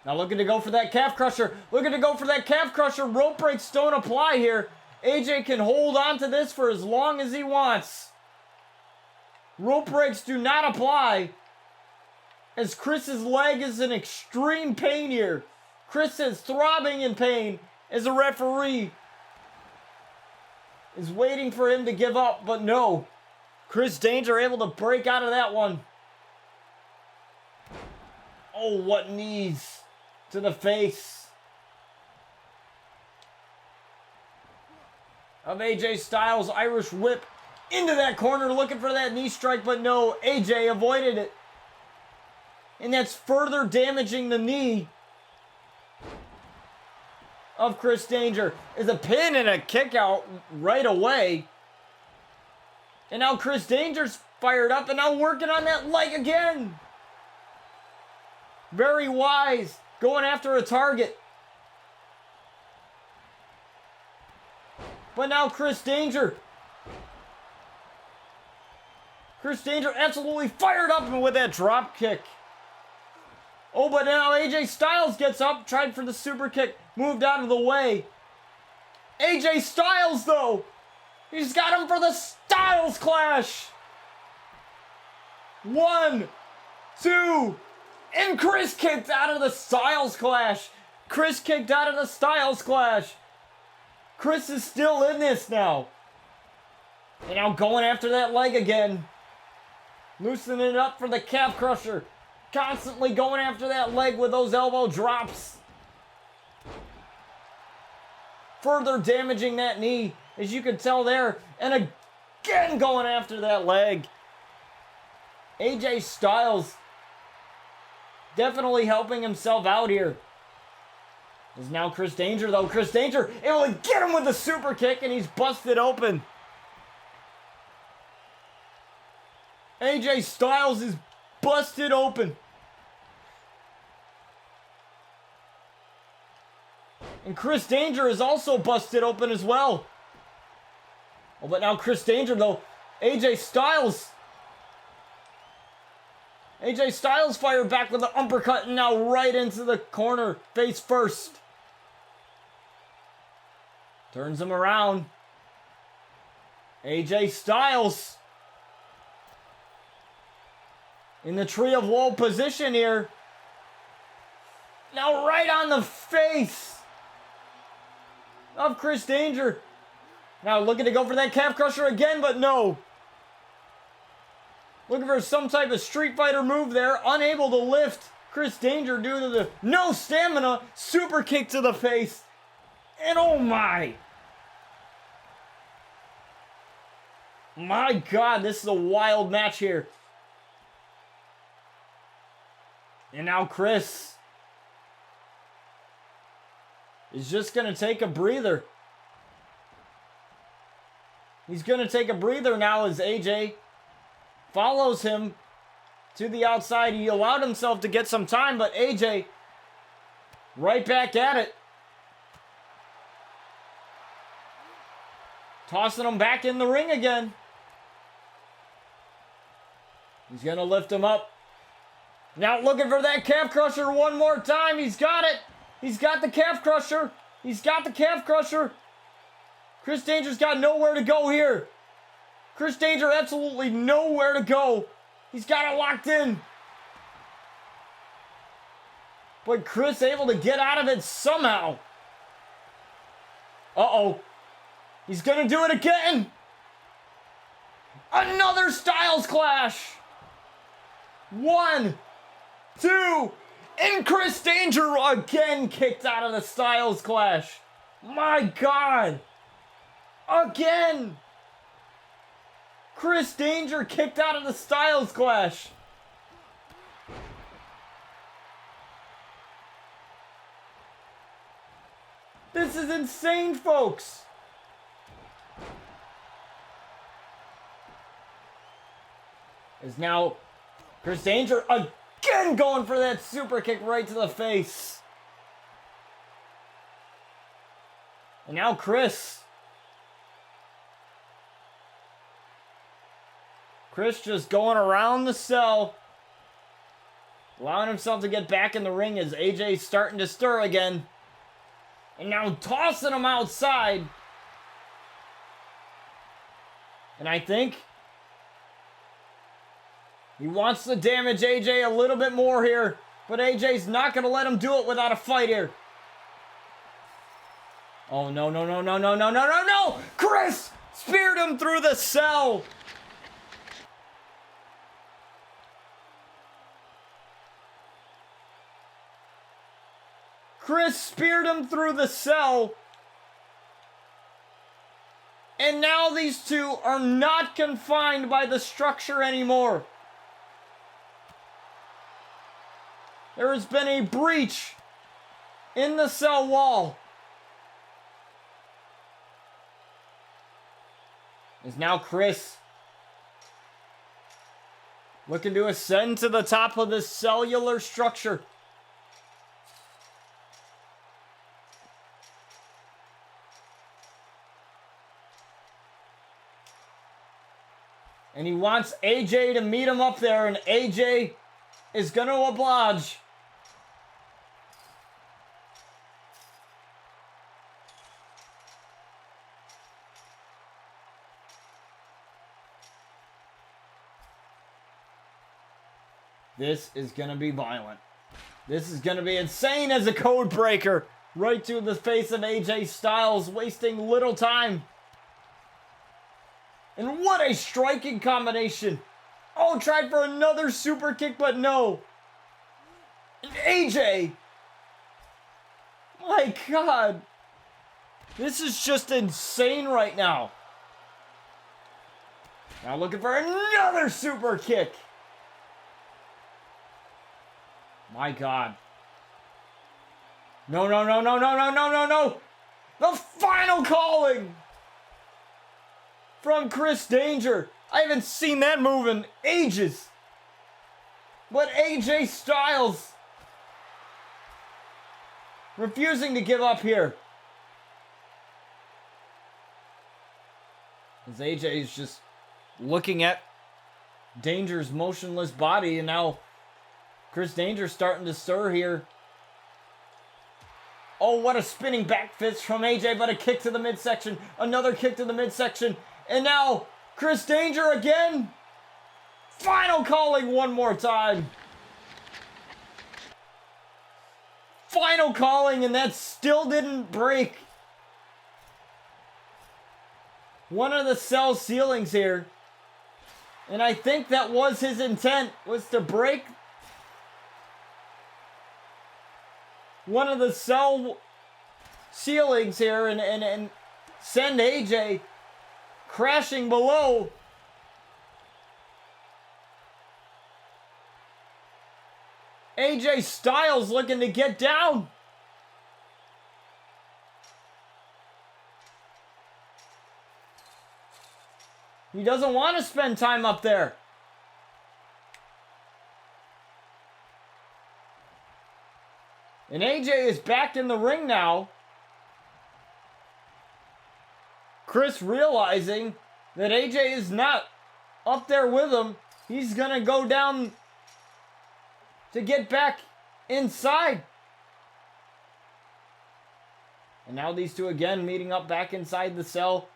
Now looking to go for that calf crusher. Looking to go for that calf crusher. Rope breaks don't apply here. AJ can hold on to this for as long as he wants. Rope breaks do not apply, as Chris's leg is in extreme pain here. Chris is throbbing in pain as a referee is waiting for him to give up, but no. Chris Danger able to break out of that one. Oh, what knees to the face of AJ Styles. Irish whip into that corner, looking for that knee strike, but no, AJ avoided it. And that's further damaging the knee of Chris Danger. Is a pin and a kick out right away. And now Chris Danger's fired up and now working on that leg again. Very wise, going after a target. But now Chris Danger absolutely fired up with that drop kick. Oh, but now AJ Styles gets up, tried for the super kick, moved out of the way. AJ Styles, though, he's got him for the Styles Clash. 1, 2, and Chris kicked out of the Styles Clash. Chris kicked out of the Styles Clash. Chris is still in this now. And now going after that leg again. Loosening it up for the calf crusher. Constantly going after that leg with those elbow drops. further damaging that knee, as you can tell there. And again going after that leg. AJ Styles definitely helping himself out here. Is now Chris Danger, though. Chris Danger able to get him with a super kick, and he's busted open. AJ Styles is busted open. And Chris Danger is also busted open as well. Oh, but now Chris Danger, though. AJ Styles fired back with an uppercut, and now right into the corner, face first. Turns him around. AJ Styles in the tree of woe position here. Now right on the face of Chris Danger. Now looking to go for that calf crusher again, but no. Looking for some type of Street Fighter move there. Unable to lift Chris Danger due to the no stamina. Super kick to the face. And oh my. My God, this is a wild match here. And now Chris is just going to take a breather. He's going to take a breather now as AJ follows him to the outside. He allowed himself to get some time, but AJ right back at it. Tossing him back in the ring again. He's going to lift him up. Now looking for that calf crusher one more time. He's got it. He's got the calf crusher. He's got the calf crusher. Chris Danger's got nowhere to go here. Chris Danger absolutely nowhere to go. He's got it locked in. But Chris able to get out of it somehow. Uh-oh. He's going to do it again. Another Styles clash. 1, 2, and Chris Danger again kicked out of the Styles clash. My God. Again. Chris Danger kicked out of the Styles clash. This is insane, folks. Is now Chris Danger again going for that super kick right to the face. And now Chris just going around the cell, allowing himself to get back in the ring as AJ's starting to stir again. And now tossing him outside. And I think he wants to damage AJ a little bit more here, but AJ's not going to let him do it without a fight here. Oh, no, no, no, no, no, no, no, no, no! Chris speared him through the cell. Chris speared him through the cell. And now these two are not confined by the structure anymore. There has been a breach in the cell wall. Is now Chris looking to ascend to the top of this cellular structure. And he wants AJ to meet him up there, and AJ is going to oblige. This is going to be violent. This is going to be insane as a code breaker. Right to the face of AJ Styles, wasting little time. And what a striking combination. Oh, tried for another super kick, but no. And AJ. My God. This is just insane right now. Now looking for another super kick. My God. No, no, no, no, no, no, no, no, no. The final calling from Chris Danger. I haven't seen that move in ages. But AJ Styles refusing to give up here. As AJ is just looking at Danger's motionless body, and now Chris Danger's starting to stir here. Oh, what a spinning back fist from AJ, but a kick to the midsection. Another kick to the midsection. And now Chris Danger again. Final calling one more time. Final calling, and that still didn't break one of the cell ceilings here. And I think that was his intent, was to break one of the cell ceilings here and send AJ crashing below. AJ Styles looking to get down. He doesn't want to spend time up there. And AJ is back in the ring now. Chris realizing that AJ is not up there with him. He's going to go down to get back inside. And now these two again meeting up back inside the cell.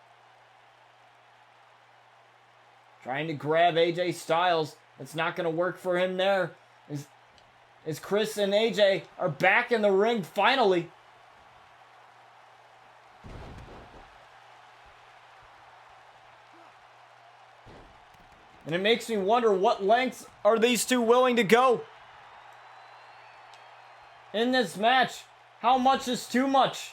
Trying to grab AJ Styles. It's not going to work for him there. As Chris and AJ are back in the ring finally. And it makes me wonder, what lengths are these two willing to go in this match? How much is too much?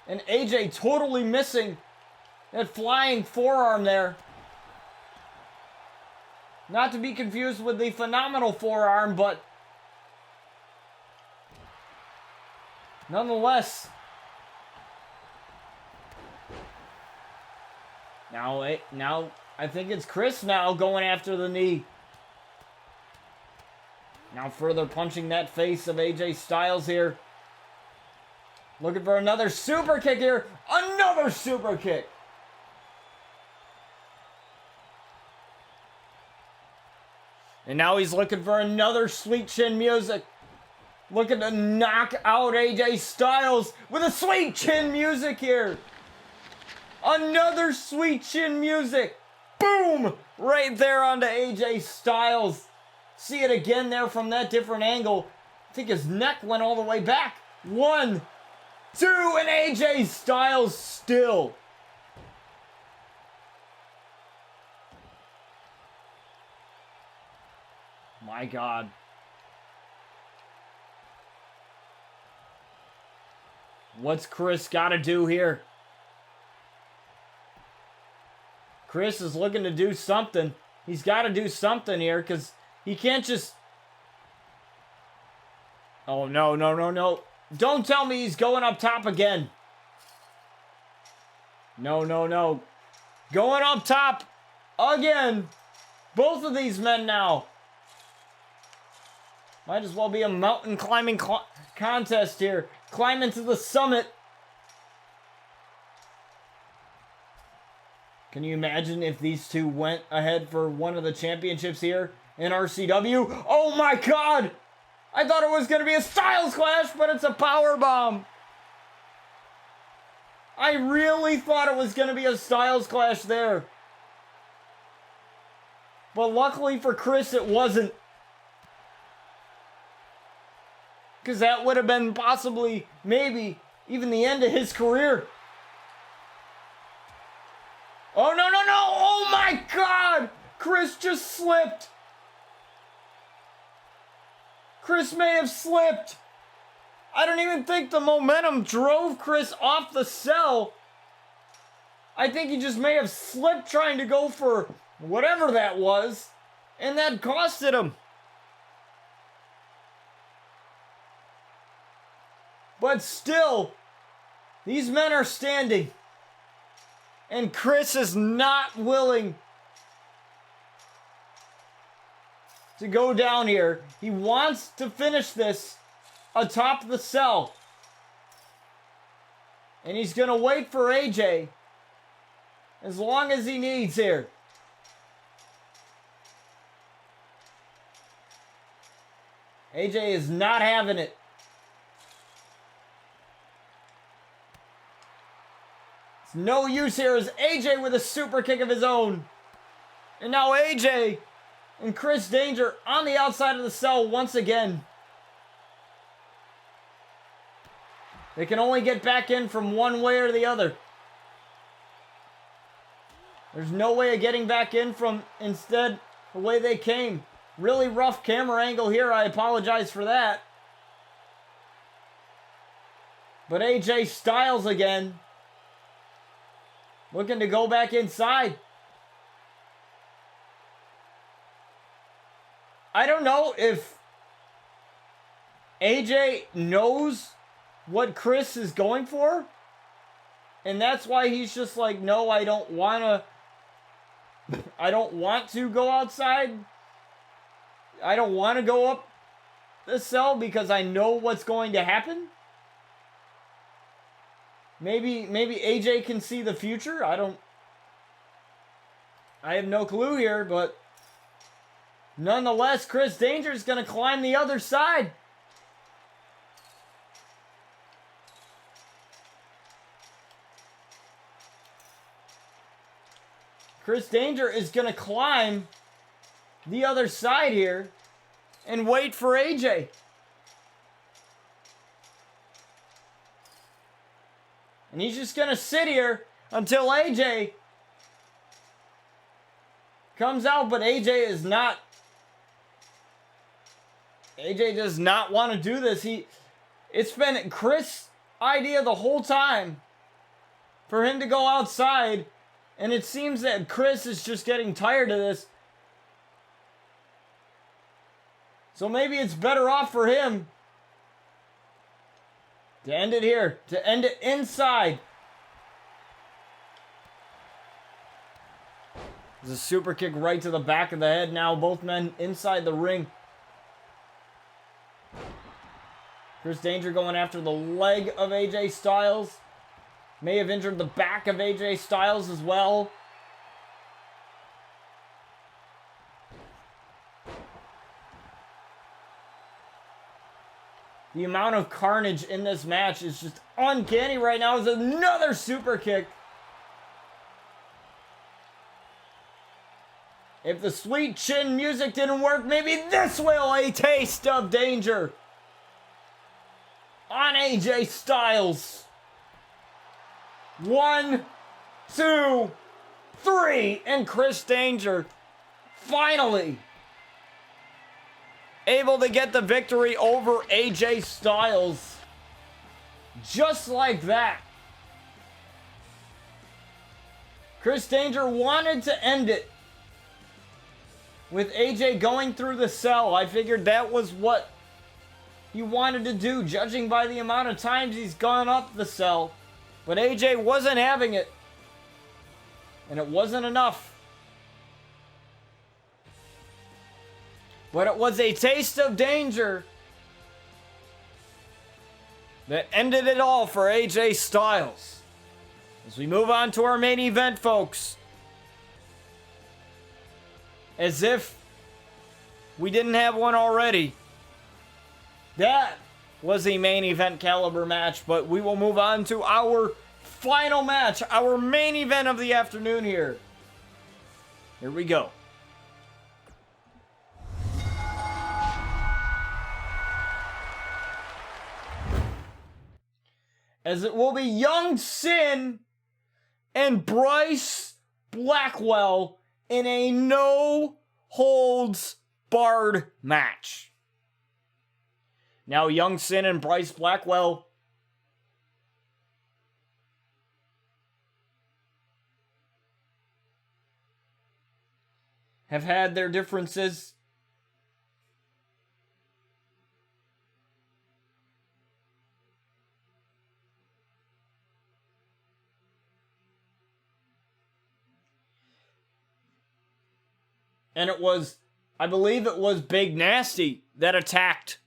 And AJ totally missing that flying forearm there. Not to be confused with the phenomenal forearm, but nonetheless. Now I think it's Chris now going after the knee. Now further punching that face of AJ Styles here. Looking for another super kick here. Another super kick. And now he's looking for another sweet chin music. Looking to knock out AJ Styles with a sweet chin music here. Another sweet chin music. Boom! Right there onto AJ Styles. See it again there from that different angle. I think his neck went all the way back. 1, 2, and AJ Styles still. My God. What's Chris got to do here? Chris is looking to do something. He's got to do something here because he can't just... Oh, no, no, no, no. Don't tell me he's going up top again. No, no, no. Going up top again. Both of these men now. Might as well be a mountain climbing contest here. Climbing to the summit. Can you imagine if these two went ahead for one of the championships here in RCW? Oh my God! I thought it was going to be a Styles Clash, but it's a power bomb. I really thought it was going to be a Styles Clash there. But luckily for Chris, it wasn't. Because that would have been possibly, maybe, even the end of his career. Oh, no, no, no! Oh, my God! Chris just slipped. Chris may have slipped. I don't even think the momentum drove Chris off the cell. I think he just may have slipped trying to go for whatever that was, and that costed him. But still, these men are standing. And Chris is not willing to go down here. He wants to finish this atop the cell. And he's going to wait for AJ as long as he needs here. AJ is not having it. It's no use here as AJ with a super kick of his own. And now AJ and Chris Danger on the outside of the cell once again. They can only get back in from one way or the other. There's no way of getting back in from instead the way they came. Really rough camera angle here. I apologize for that. But AJ Styles again. Looking to go back inside. I don't know if AJ knows what Chris is going for. And that's why he's just like, no, I don't want to go outside. I don't want to go up the cell because I know what's going to happen. Maybe AJ can see the future. I have no clue here, but nonetheless, Chris Danger is going to climb the other side. Chris Danger is going to climb the other side here and wait for AJ. And he's just going to sit here until AJ comes out, but AJ is not. AJ does not want to do this. It's been Chris' idea the whole time for him to go outside, and it seems that Chris is just getting tired of this. So maybe it's better off for him to end it here, to end it inside. There's a super kick right to the back of the head now. Both men inside the ring. Chris Danger going after the leg of AJ Styles. May have injured the back of AJ Styles as well. The amount of carnage in this match is just uncanny right now. It's another super kick. If the sweet chin music didn't work, maybe this will. A taste of danger on AJ Styles. 1, 2, 3, and Chris Danger finally able to get the victory over AJ Styles. Just like that. Chris Danger wanted to end it with AJ going through the cell. I figured that was what he wanted to do, judging by the amount of times he's gone up the cell. But AJ wasn't having it. And it wasn't enough. But it was a taste of danger that ended it all for AJ Styles. As we move on to our main event, folks. As if we didn't have one already. That was a main event caliber match, but we will move on to our final match, our main event of the afternoon here. Here we go. As it will be Young Sin and Bryce Blackwell in a no-holds-barred match. Now Young Sin and Bryce Blackwell have had their differences. And it was, I believe it was Big Nasty that attacked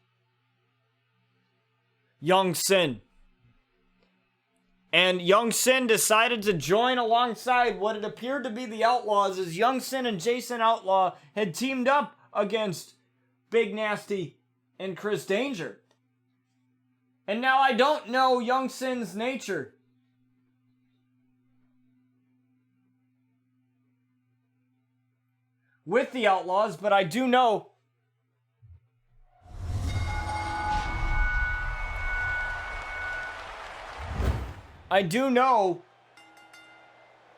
Young Sin. And Young Sin decided to join alongside what it appeared to be the Outlaws, as Young Sin and Jason Outlaw had teamed up against Big Nasty and Chris Danger. And now I don't know Young Sin's nature. With the Outlaws, but I do know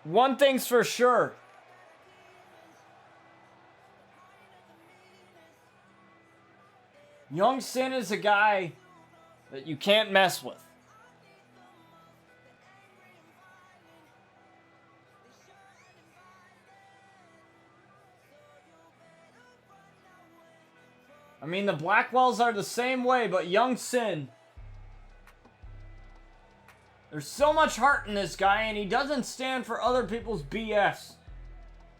one thing's for sure. Young Sin is a guy that you can't mess with. I mean, the Blackwells are the same way, but Young Sin, there's so much heart in this guy, and he doesn't stand for other people's BS.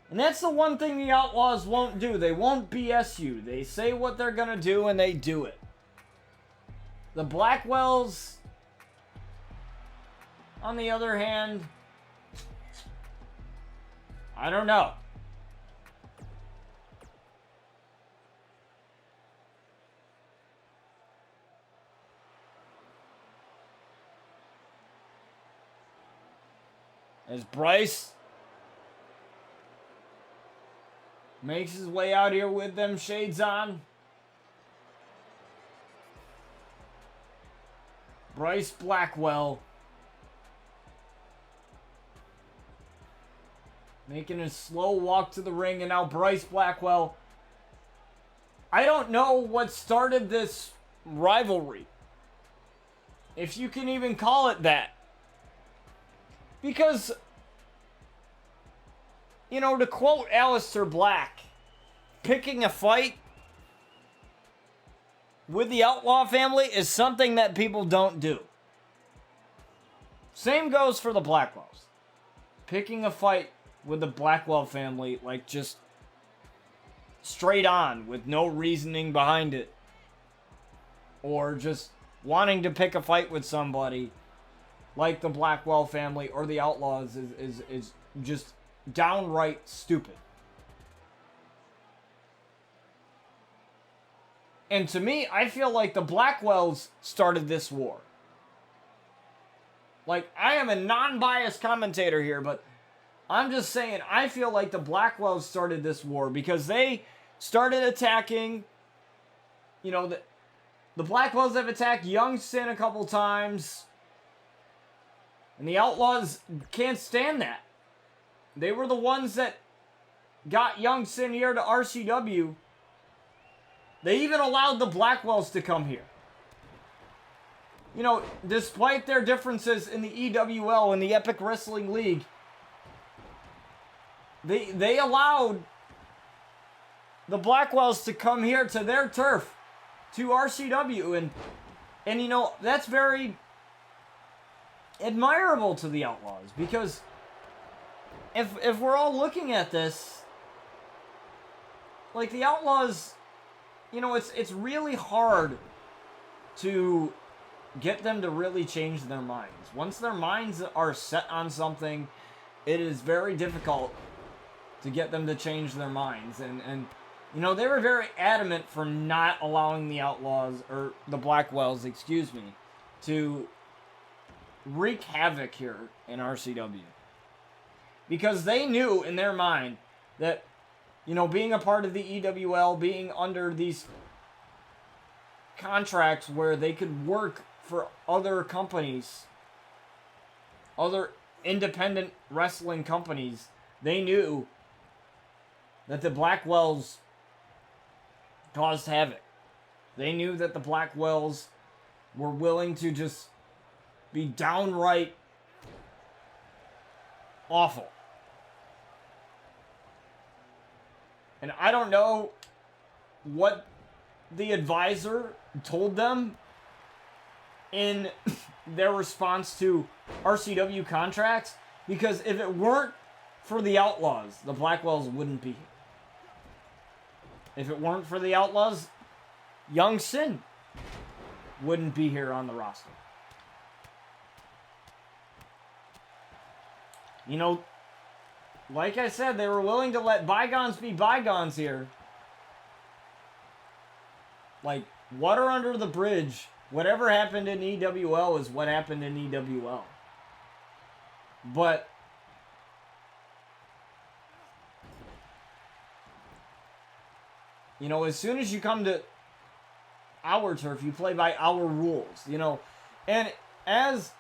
And that's the one thing the Outlaws won't do. They won't BS you. They say what they're gonna do, and they do it. The Blackwells, on the other hand, I don't know. As Bryce makes his way out here with them shades on. Bryce Blackwell making a slow walk to the ring, and now Bryce Blackwell. I don't know what started this rivalry, if you can even call it that. Because, you know, to quote Aleister Black, picking a fight with the Outlaw family is something that people don't do. Same goes for the Blackwells. Picking a fight with the Blackwell family, like just straight on, with no reasoning behind it. Or just wanting to pick a fight with somebody like the Blackwell family or the Outlaws is just downright stupid. And to me, I feel like the Blackwells started this war. Like, I am a non-biased commentator here, but I'm just saying, I feel like the Blackwells started this war because they started attacking, you know, the Blackwells have attacked Young Sin a couple times. And the Outlaws can't stand that. They were the ones that got Young Sin here to RCW. They even allowed the Blackwells to come here. You know, despite their differences in the EWL and the Epic Wrestling League, they allowed the Blackwells to come here to their turf, to RCW. And you know, that's very admirable to the Outlaws, because if we're all looking at this, like, the Outlaws, you know, it's really hard to get them to really change their minds. Once their minds are set on something, it is very difficult to get them to change their minds. And you know, they were very adamant for not allowing the Outlaws, or the Blackwells, excuse me, to wreak havoc here in RCW. Because they knew in their mind that, you know, being a part of the EWL, being under these contracts where they could work for other companies, other independent wrestling companies, they knew that the Blackwells caused havoc. They knew that the Blackwells were willing to just be downright awful. And I don't know what the advisor told them in their response to RCW contracts, because if it weren't for the Outlaws, the Blackwells wouldn't be here. If it weren't for the Outlaws, Young Sin wouldn't be here on the roster. You know, like I said, they were willing to let bygones be bygones here. Like, water under the bridge. Whatever happened in EWL is what happened in EWL. But you know, as soon as you come to our turf, you play by our rules, you know. And as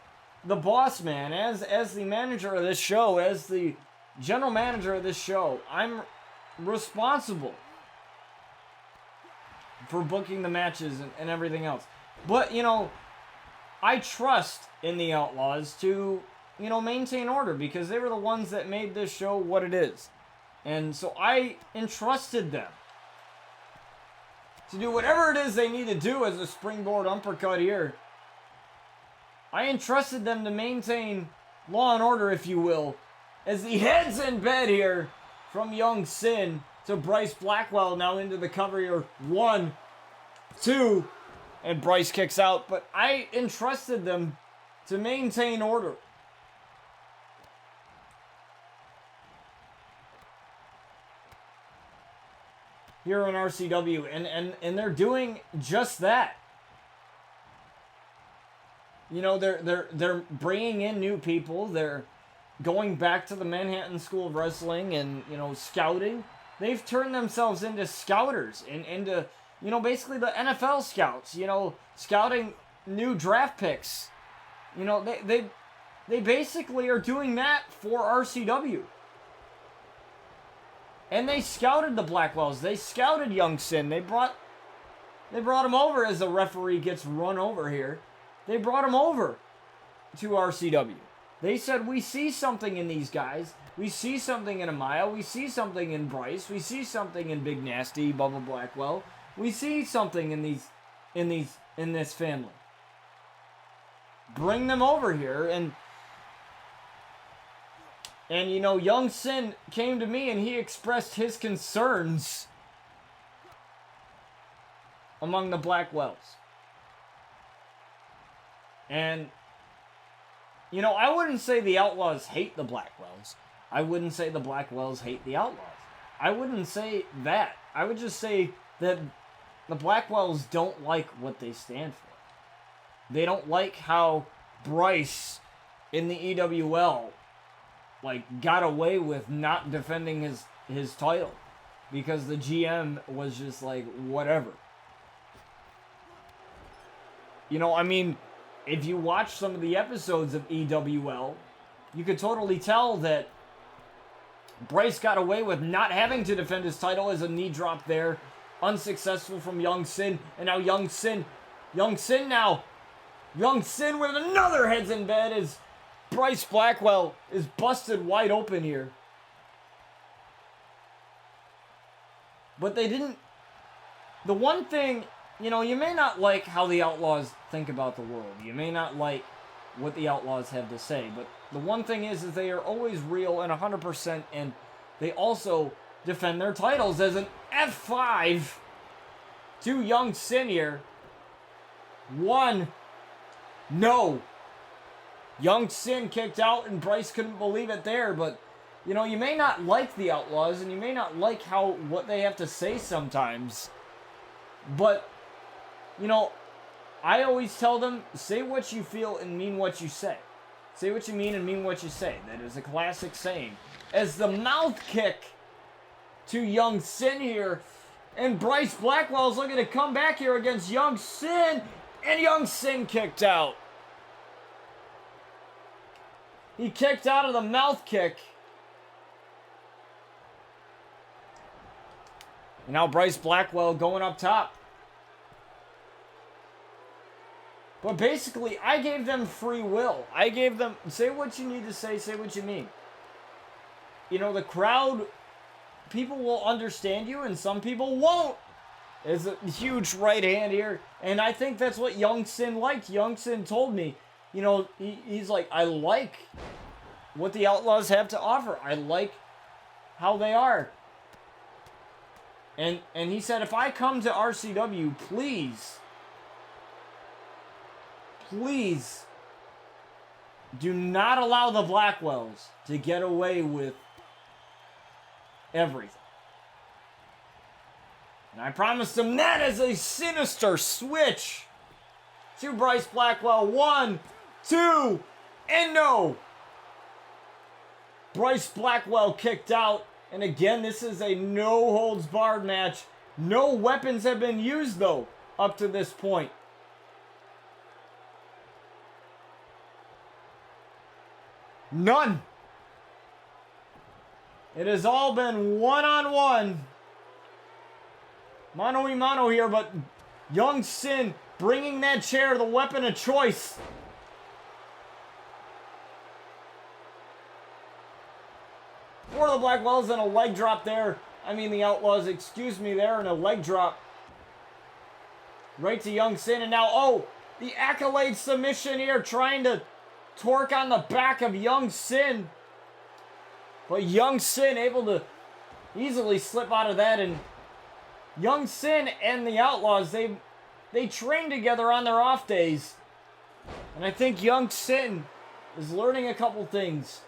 the boss man, as the manager of this show, as the general manager of this show, I'm responsible for booking the matches and everything else. But, you know, I trust in the Outlaws to, you know, maintain order, because they were the ones that made this show what it is. And so I entrusted them to do whatever it is they need to do as a springboard uppercut here. I entrusted them to maintain law and order, if you will, as the head's in bed here from Young Sin to Bryce Blackwell, now into the cover here. 1, 2, and Bryce kicks out. But I entrusted them to maintain order. Here on RCW, and they're doing just that. You know, they're bringing in new people. They're going back to the Manhattan School of Wrestling and, you know, scouting. They've turned themselves into scouters and into, you know, basically the NFL scouts. You know, scouting new draft picks. You know, they basically are doing that for RCW. And they scouted the Blackwells. They scouted Young Sin. They brought him over as the referee gets run over here. They brought him over to RCW. They said, we see something in these guys. We see something in Amaya. We see something in Bryce. We see something in Big Nasty, Bubba Blackwell. We see something in this family. Bring them over here. And, you know, Young Sin came to me and he expressed his concerns among the Blackwells. And, you know, I wouldn't say the Outlaws hate the Blackwells. I wouldn't say the Blackwells hate the Outlaws. I wouldn't say that. I would just say that the Blackwells don't like what they stand for. They don't like how Bryce in the EWL got away with not defending his title, because the GM was just like, whatever. You know, I mean, if you watch some of the episodes of EWL, you could totally tell that Bryce got away with not having to defend his title as a knee drop there, unsuccessful from Young Sin, and now Young Sin with another heads in bed as Bryce Blackwell is busted wide open here. But they didn't... The one thing, you know, you may not like how the Outlaws think about the world. You may not like what the Outlaws have to say. But the one thing is they are always real and 100%, and they also defend their titles as an F5 to Young Sin here. 1. No. Young Sin kicked out, and Bryce couldn't believe it there, but, you know, you may not like the Outlaws, and you may not like what they have to say sometimes, but, you know, I always tell them, say what you feel and mean what you say. Say what you mean and mean what you say. That is a classic saying. As the mouth kick to Young Sin here, and Bryce Blackwell's looking to come back here against Young Sin, and Young Sin kicked out. He kicked out of the mouth kick. And now Bryce Blackwell going up top. But basically, I gave them free will. I gave them, say what you need to say what you mean. You know, the crowd, people will understand you and some people won't. There's a huge right hand here. And I think that's what Young Sin liked. Young Sin told me, you know, he's like, I like what the Outlaws have to offer. I like how they are. And he said, if I come to RCW, please do not allow the Blackwells to get away with everything. And I promised him that as a sinister switch to Bryce Blackwell. 1, 2, and no. Bryce Blackwell kicked out. And again, this is a no-holds-barred match. No weapons have been used, though, up to this point. None. It has all been one-on-one. Mano-y-mano here, but Young Sin bringing that chair, the weapon of choice. For the Blackwells and a leg drop there. I mean the Outlaws, excuse me there, and a leg drop. Right to Young Sin, and now, oh, the Accolade submission here, trying to torque on the back of Young Sin. But Young Sin able to easily slip out of that, and Young Sin and the Outlaws, they train together on their off days. And I think Young Sin is learning a couple things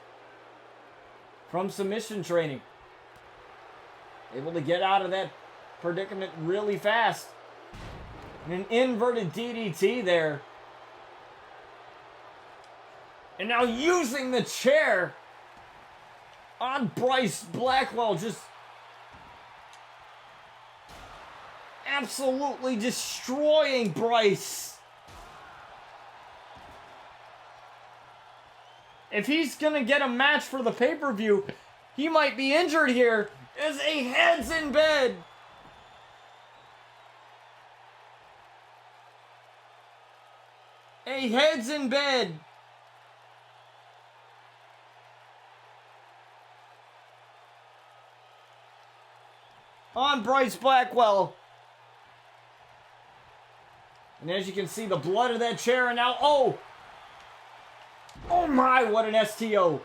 from submission training. Able to get out of that predicament really fast. And an inverted DDT there. And now using the chair on Bryce Blackwell, just absolutely destroying Bryce. If he's gonna get a match for the pay-per-view, he might be injured here as a head's in bed. A head's in bed. On Bryce Blackwell. And as you can see, the blood of that chair, and now, oh! Oh my, what an STO.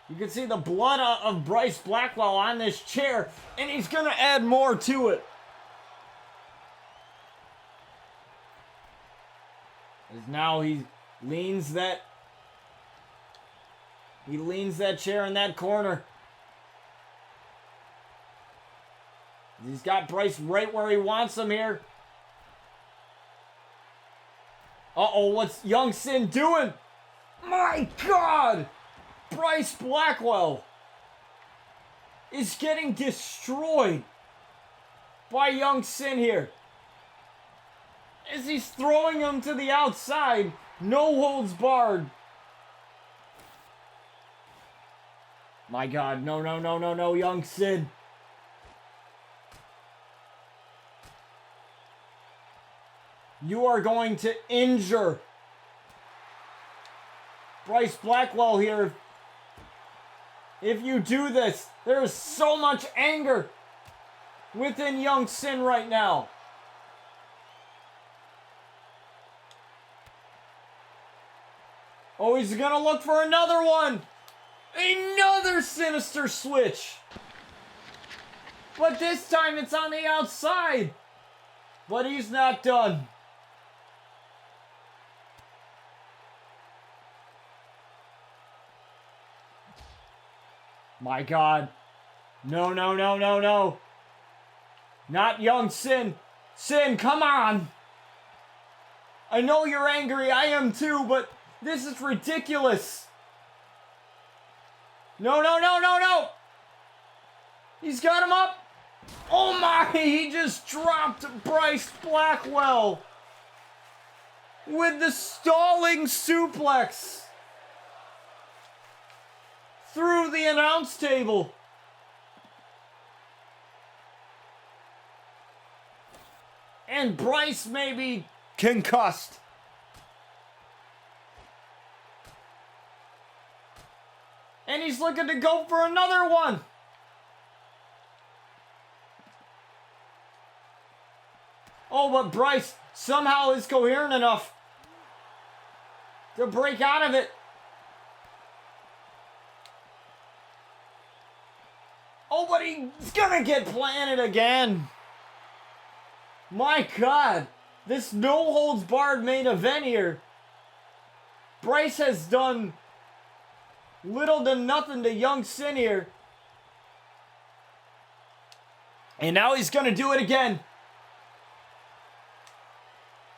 You can see the blood of Bryce Blackwell on this chair, and he's going to add more to it. As now he leans that chair in that corner. He's got Bryce right where he wants him here. Uh-oh, what's Young Sin doing? My God! Bryce Blackwell is getting destroyed by Young Sin here. As he's throwing him to the outside, no holds barred. My God, no, Young Sin. You are going to injure Bryce Blackwell here. If you do this, there is so much anger within Young Sin right now. Oh, he's gonna look for another one. Another sinister switch. But this time it's on the outside. But he's not done. My God. No. Not Young Sin. Sin, come on. I know you're angry. I am too, but this is ridiculous. No. He's got him up. Oh my, he just dropped Bryce Blackwell with the stalling suplex through the announce table. And Bryce may be concussed. And he's looking to go for another one. Oh, but Bryce somehow is coherent enough to break out of it. Oh, but he's gonna get planted again. My God, this no-holds-barred main event here. Bryce has done little to nothing to Young Sin here. And now he's gonna do it again.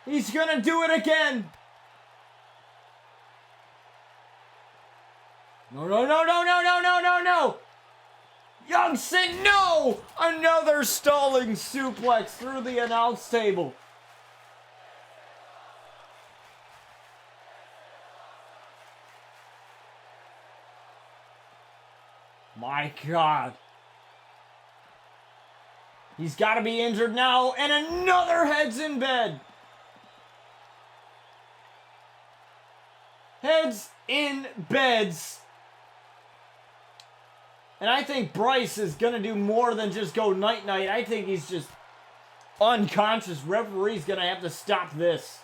He's gonna do it again. No, no, no, no, no, no, no, no, no. Young Sin, no! Another stalling suplex through the announce table. My God. He's got to be injured now, and another head's in bed. Heads in beds. And I think Bryce is going to do more than just go night-night. I think he's just unconscious. Referee's going to have to stop this.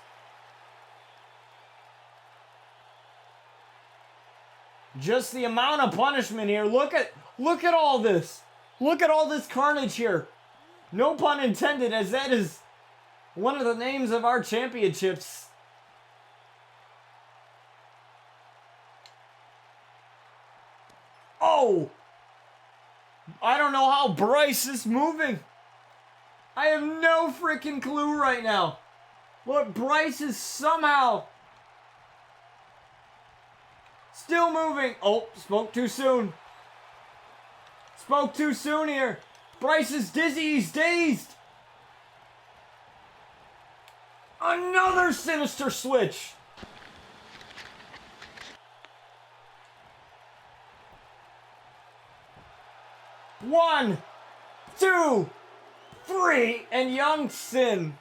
Just the amount of punishment here. Look at all this. Look at all this carnage here. No pun intended, as that is one of the names of our championships. Oh! I don't know how Bryce is moving. I have no freaking clue right now. But Bryce is somehow still moving. Oh, spoke too soon. Spoke too soon here. Bryce is dizzy. He's dazed. Another sinister switch. One, two, three, and Young Sin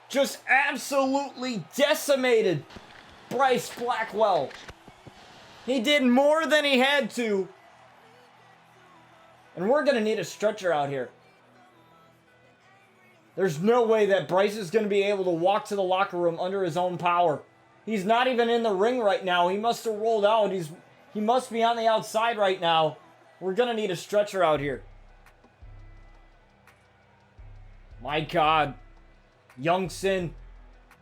just absolutely decimated Bryce Blackwell. He did more than he had to. And we're going to need a stretcher out here. There's no way that Bryce is going to be able to walk to the locker room under his own power. He's not even in the ring right now. He must have rolled out. He must be on the outside right now. We're going to need a stretcher out here. My God. Young Sin.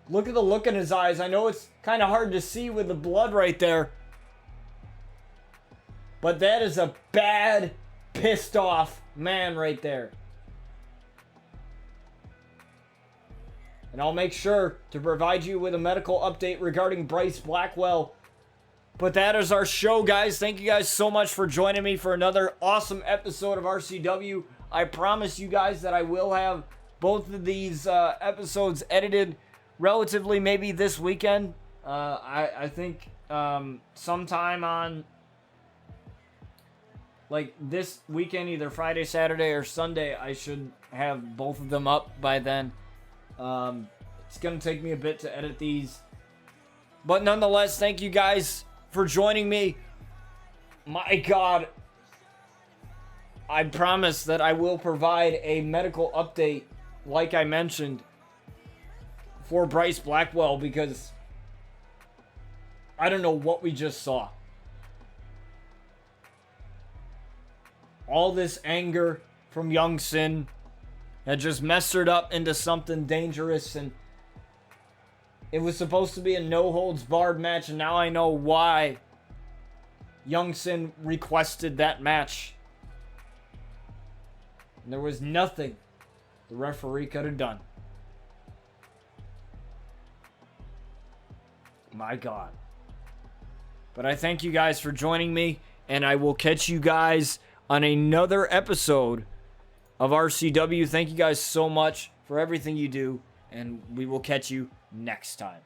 Look at the look in his eyes. I know it's kind of hard to see with the blood right there. But that is a bad, pissed off man right there. And I'll make sure to provide you with a medical update regarding Bryce Blackwell. But that is our show, guys. Thank you guys so much for joining me for another awesome episode of RCW. I promise you guys that I will have both of these episodes edited relatively maybe this weekend. I think sometime on like this weekend, either Friday, Saturday, or Sunday, I should have both of them up by then. It's going to take me a bit to edit these. But nonetheless, thank you guys for joining me. My God. I promise that I will provide a medical update, like I mentioned, for Bryce Blackwell, because I don't know what we just saw. All this anger from Young Sin had just messed it up into something dangerous, and it was supposed to be a no-holds-barred match, and now I know why Young Sin requested that match. And there was nothing the referee could have done. My God. But I thank you guys for joining me, and I will catch you guys on another episode of RCW. Thank you guys so much for everything you do, and we will catch you next time.